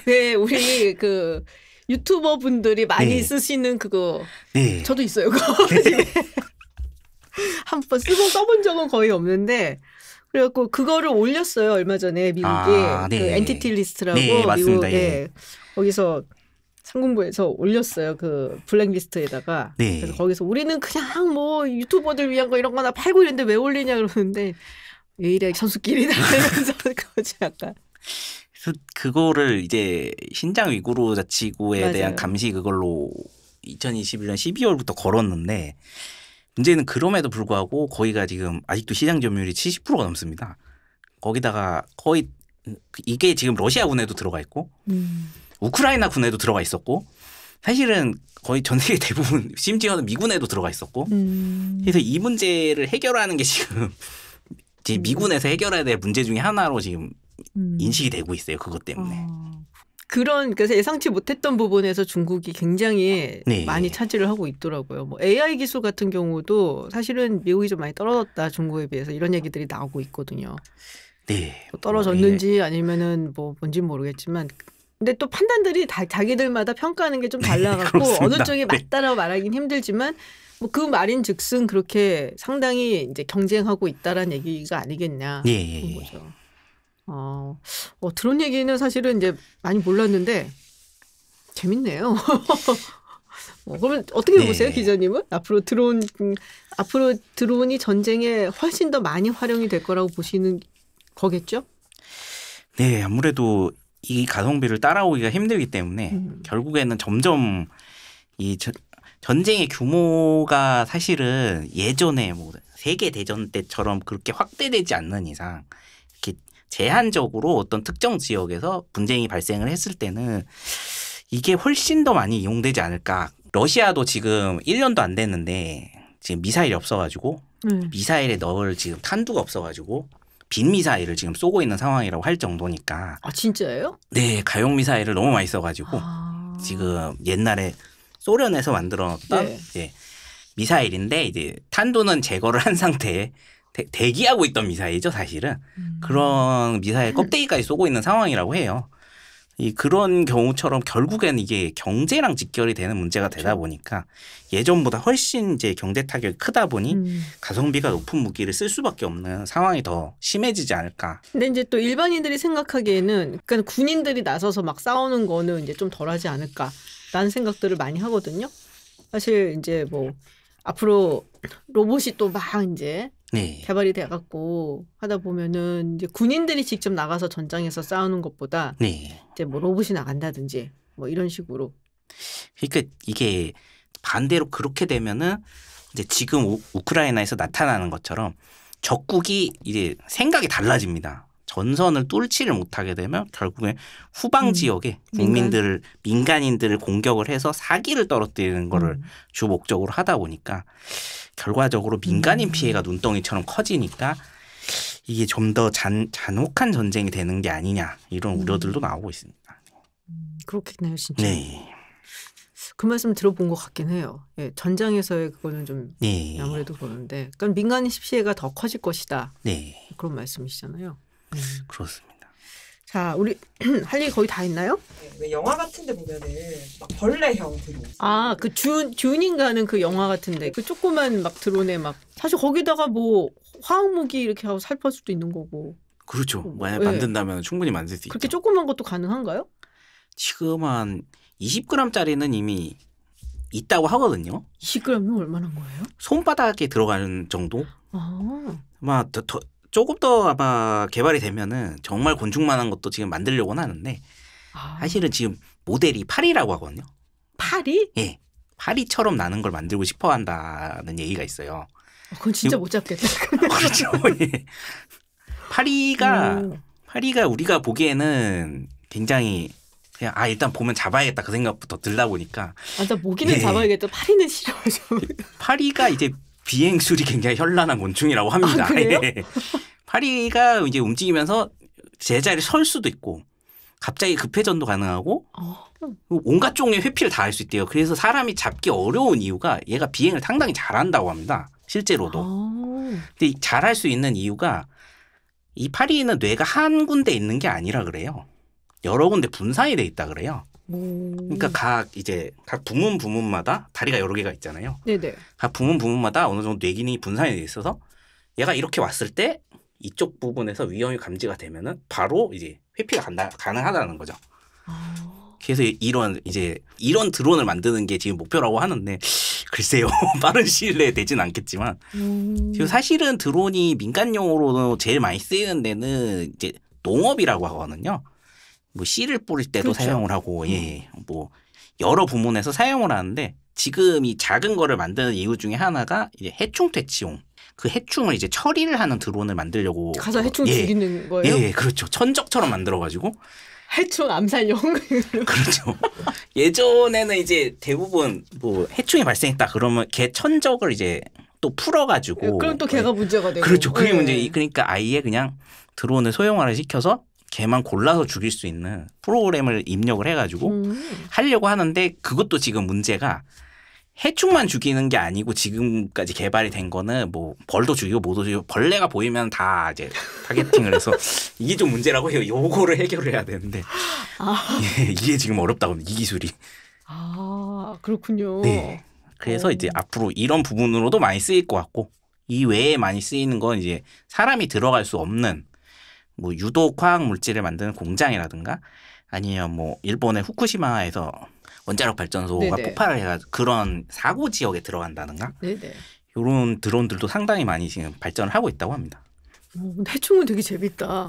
S1: 네, 우리 그 유튜버 분들이 많이
S2: 네.
S1: 쓰시는 그거.
S2: 네.
S1: 저도 있어요. 그거 집에. 한번 써본 적은 거의 없는데 그래갖고 그거를 올렸어요 얼마 전에 미국이
S2: 네.
S1: 그 엔티티 리스트라고
S2: 네, 맞습니다.
S1: 미국
S2: 예.
S1: 거기서 상공부에서 올렸어요 그 블랙리스트에다가.
S2: 네.
S1: 그래서 거기서 우리는 그냥 뭐 유튜버들 위한 거 이런 거나 팔고 있는데 왜 올리냐 그러는데 왜 이래 선수끼리다 이러면서 그거지 약간.
S2: 그래서 그거를 이제 신장 위구르 자치구에
S1: 맞아요.
S2: 대한 감시 그걸로 2021년 12월부터 걸었는데 문제는 그럼에도 불구하고 거기가 지금 아직도 시장 점유율이 70%가 넘습니다. 거기다가 거의 이게 지금 러시아 군에도 들어가 있고 우크라이나 군에도 들어가 있었고 사실은 거의 전 세계 대부분 심지어는 미군에도 들어가 있었고 그래서 이 문제를 해결하는 게 지금 이제 미군에서 해결해야 될 문제 중에 하나로 지금 인식이 되고 있어요. 그것 때문에.
S1: 그런 그래서 예상치 못했던 부분에서 중국이 굉장히
S2: 네.
S1: 많이 차지를 하고 있더라고요. 뭐 AI 기술 같은 경우도 사실은 미국이 좀 많이 떨어졌다 중국에 비해서 이런 얘기들이 나오고 있거든요.
S2: 네.
S1: 뭐 떨어졌는지 아니면은 뭐 뭔지 모르겠지만 근데 또 판단들이 다 자기들마다 평가하는 게 좀 달라갖고 어느 쪽이 맞다라고 말하긴 힘들지만 뭐 그 말인즉슨 그렇게 상당히 이제 경쟁하고 있다라는 얘기가 아니겠냐 그런 거죠. 드론 얘기는 사실은 이제 많이 몰랐는데 재밌네요. 그러면 어떻게 보세요, 기자님은? 앞으로 드론이 전쟁에 훨씬 더 많이 활용이 될 거라고 보시는 거겠죠?
S2: 네, 아무래도 이 가성비를 따라오기가 힘들기 때문에 결국에는 점점 이 전쟁의 규모가 사실은 예전에 뭐 세계 대전 때처럼 그렇게 확대되지 않는 이상 이렇게 제한적으로 어떤 특정 지역에서 분쟁이 발생을 했을 때는 이게 훨씬 더 많이 이용되지 않을까. 러시아도 지금 1년도 안 됐는데 지금 미사일이 없어가지고 미사일에 넣을 지금 탄두가 없어가지고 빈 미사일을 지금 쏘고 있는 상황이라고 할 정도니까.
S1: 아 진짜예요?
S2: 네, 가용 미사일을 너무 많이 써가지고 지금 옛날에 소련에서 만들어놨던 이제 미사일인데 이제 탄두는 제거를 한 상태에 대기하고 있던 미사일이죠, 사실은. 그런 미사일 껍데기까지 쏘고 있는 상황이라고 해요. 그런 경우처럼 결국엔 이게 경제랑 직결이 되는 문제가 되다 보니까 예전보다 훨씬 이제 경제 타격이 크다 보니 가성비가 높은 무기를 쓸 수밖에 없는 상황이 더 심해지지 않을까.
S1: 근데 이제 또 일반인들이 생각하기에는 그러니까 군인들이 나서서 막 싸우는 거는 이제 좀 덜하지 않을까라는 생각들을 많이 하거든요. 사실 이제 뭐 앞으로 로봇이 또 막 이제
S2: 네.
S1: 개발이 돼갖고 하다 보면은 이제 군인들이 직접 나가서 전장에서 싸우는 것보다
S2: 네.
S1: 이제 뭐 로봇이 나간다든지 뭐 이런 식으로.
S2: 그러니까 이게 반대로 그렇게 되면은 이제 지금 우크라이나에서 나타나는 것처럼 적국이 이제 생각이 달라집니다. 전선을 뚫지를 못하게 되면 결국에 후방 지역에 민간인들을 공격을 해서 사기를 떨어뜨리는 거를 주 목적으로 하다 보니까 결과적으로 민간인 피해가 눈덩이처럼 커지니까 이게 좀 더 잔혹한 전쟁이 되는 게 아니냐 이런 우려들도 나오고 있습니다.
S1: 그렇겠네요, 진짜.
S2: 네.
S1: 그 말씀 들어본 것 같긴 해요. 예, 전장에서의 그거는 좀
S2: 네.
S1: 아무래도 그런데, 그러니까 민간인 피해가 더 커질 것이다.
S2: 네.
S1: 그런 말씀이시잖아요.
S2: 그렇습니다.
S1: 자, 우리 할 얘기 거의 다 했나요?
S3: 왜 영화 같은데 보면은 막 벌레형 드론.
S1: 아, 그 듀닝가는 그 영화 같은데 그 조그만 막 드론에 막 사실 거기다가 뭐 화학무기 이렇게 하고 살포할 수도 있는 거고.
S2: 그렇죠. 만약
S1: 네.
S2: 만든다면 충분히 만들 수 있죠.
S1: 그렇게 조그만 것도 가능한가요?
S2: 지금 한 20g짜리는 이미 있다고 하거든요.
S1: 20g이면 얼마나 거예요?
S2: 손바닥에 들어가는 정도?
S1: 아,
S2: 아마 조금 더 아마 개발이 되면은 정말 곤충만한 것도 지금 만들려고는 하는데 사실은 지금 모델이 파리라고 하거든요.
S1: 파리?
S2: 예, 파리처럼 나는 걸 만들고 싶어 한다는 얘기가 있어요.
S1: 그건 진짜 못 잡겠다.
S2: 그렇죠. 예. 파리가 우리가 보기에는 굉장히 그냥 일단 보면 잡아야겠다 그 생각부터 들다 보니까
S1: 나 모기는 잡아야겠다. 파리는 싫어하죠.
S2: 파리가 이제 비행술이 굉장히 현란한 곤충이라고 합니다.
S1: 그래요?
S2: 예. 파리가 이제 움직이면서 제자리에 설 수도 있고 갑자기 급회전도 가능하고 온갖 종류의 회피를 다 할 수 있대요. 그래서 사람이 잡기 어려운 이유가 얘가 비행을 상당히 잘한다고 합니다. 실제로도. 근데 잘할 수 있는 이유가 이 파리는 뇌가 한 군데 있는 게 아니라 그래요. 여러 군데 분산이 돼 있다 그래요. 그러니까 각 부문마다 다리가 여러 개가 있잖아요.
S1: 네네.
S2: 각 부문마다 어느 정도 뇌 기능이 분산이 돼 있어서 얘가 이렇게 왔을 때 이쪽 부분에서 위험이 감지가 되면은 바로 이제 회피가 가능하다는 거죠. 그래서 이런 드론을 만드는 게 지금 목표라고 하는데 글쎄요 빠른 시일 내에 되진 않겠지만 지금 사실은 드론이 민간용으로 제일 많이 쓰이는 데는 이제 농업이라고 하거든요. 뭐 씨를 뿌릴 때도
S1: 그렇죠.
S2: 사용을 하고 뭐 여러 부문에서 사용을 하는데 지금 이 작은 거를 만드는 이유 중에 하나가 이제 해충 퇴치용. 그 해충을 이제 처리를 하는 드론을 만들려고
S1: 가서 해충 죽이는 거예요?
S2: 예, 그렇죠. 천적처럼 만들어가지고
S1: 해충 암살용.
S2: 그렇죠. 예전에는 이제 대부분 뭐 해충이 발생했다 그러면 걔 천적을 이제 또 풀어가지고
S1: 그럼 또 걔가 문제가 되고.
S2: 그렇죠. 그게 문제. 그러니까 아예 그냥 드론을 소형화를 시켜서 걔만 골라서 죽일 수 있는 프로그램을 입력을 해가지고 하려고 하는데 그것도 지금 문제가 해충만 죽이는 게 아니고 지금까지 개발이 된 거는 뭐 벌도 죽이고 뭐도 죽이고 벌레가 보이면 다 이제 타겟팅을 해서 이게 좀 문제라고 해요. 요거를 해결을 해야 되는데 이게 지금 어렵다고 합니다. 이 기술이.
S1: 그렇군요.
S2: 네. 그래서 이제 앞으로 이런 부분으로도 많이 쓰일 것 같고 이 외에 많이 쓰이는 건 이제 사람이 들어갈 수 없는 뭐 유독 화학 물질을 만드는 공장이라든가 아니면 뭐 일본의 후쿠시마에서 원자력 발전소가
S1: 네네.
S2: 폭발을 해가지고 그런 사고 지역에 들어간다든가
S1: 네네.
S2: 이런 드론들도 상당히 많이 지금 발전을 하고 있다고 합니다.
S1: 근데 해충은 되게 재밌다.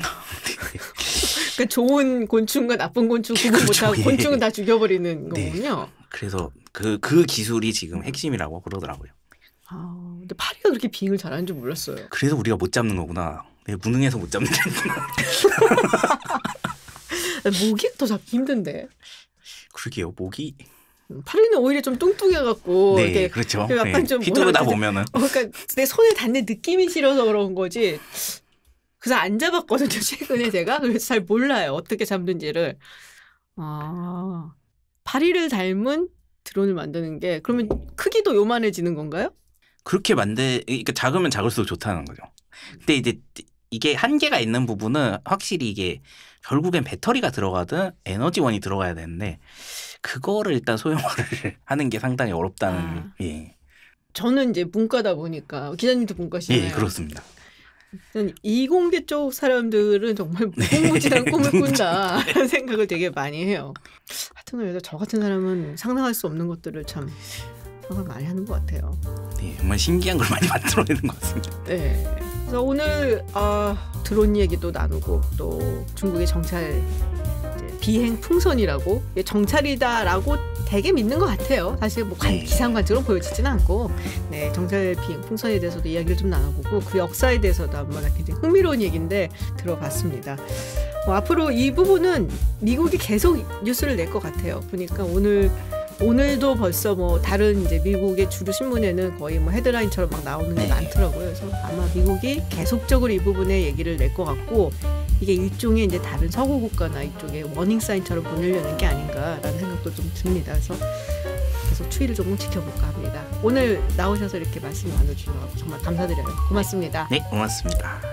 S1: 그러니까 좋은 곤충과 나쁜 곤충 구분
S2: 그렇죠.
S1: 못하고 곤충은 다 죽여버리는
S2: 네.
S1: 거군요.
S2: 그래서 그 기술이 지금 핵심이라고 그러더라고요.
S1: 근데 파리가 그렇게 비행을 잘하는 줄 몰랐어요.
S2: 그래서 우리가 못 잡는 거구나. 무능해서 못 잡는 거구나.
S1: 모기 더 잡기 힘든데.
S2: 그러게요. 모기.
S1: 파리는 오히려 좀 뚱뚱해갖고
S2: 네,
S1: 이렇게
S2: 그렇죠.
S1: 약간 좀
S2: 휘두르다 보면은.
S1: 그러니까 내 손에 닿는 느낌이 싫어서 그런 거지. 그래서 안 잡았거든요. 최근에 제가. 그래서 잘 몰라요. 어떻게 잡는지를. 파리를 닮은 드론을 만드는 게 그러면 크기도 요만해지는 건가요?
S2: 그러니까 작으면 작을수록 좋다는 거죠. 근데 이제 이게 한계가 있는 부분은 확실히 이게 결국엔 배터리가 들어가든 에너지원이 들어가야 되는데 그거를 일단 소형화를 하는 게 상당히 어렵다는. 예.
S1: 저는 이제 문과다 보니까 기자님도 문과시잖아요.
S2: 예, 그렇습니다.
S1: 이공계 쪽 사람들은 정말 무궁무진한 꿈을 꾼다라는 생각을 되게 많이 해요. 하여튼 저 같은 사람은 상상할 수 없는 것들을 참 상상을 많이 하는 것 같아요.
S2: 네, 정말 신기한 걸 많이 만들어내는 것 같습니다.
S1: 네. 그래서 오늘 드론 얘기도 나누고 또 중국의 정찰 비행 풍선이라고 정찰이다라고 되게 믿는 것 같아요. 사실 뭐 기상관측으로 보여지지는 않고 정찰 비행 풍선에 대해서도 이야기를 좀 나눠보고 그 역사에 대해서도 한번 굉장히 흥미로운 얘기인데 들어봤습니다. 앞으로 이 부분은 미국이 계속 뉴스를 낼 것 같아요. 보니까 오늘도 벌써 뭐 다른 이제 미국의 주류 신문에는 거의 뭐 헤드라인처럼 막 나오는 게 많더라고요. 그래서 아마 미국이 계속적으로 이 부분에 얘기를 낼 것 같고 이게 일종의 이제 다른 서구 국가나 이쪽에 워닝 사인처럼 보내려는 게 아닌가라는 생각도 좀 듭니다. 그래서 계속 추이를 조금 지켜볼까 합니다. 오늘 나오셔서 이렇게 말씀 나눠주셔서 정말 감사드려요. 고맙습니다.
S2: 네, 고맙습니다.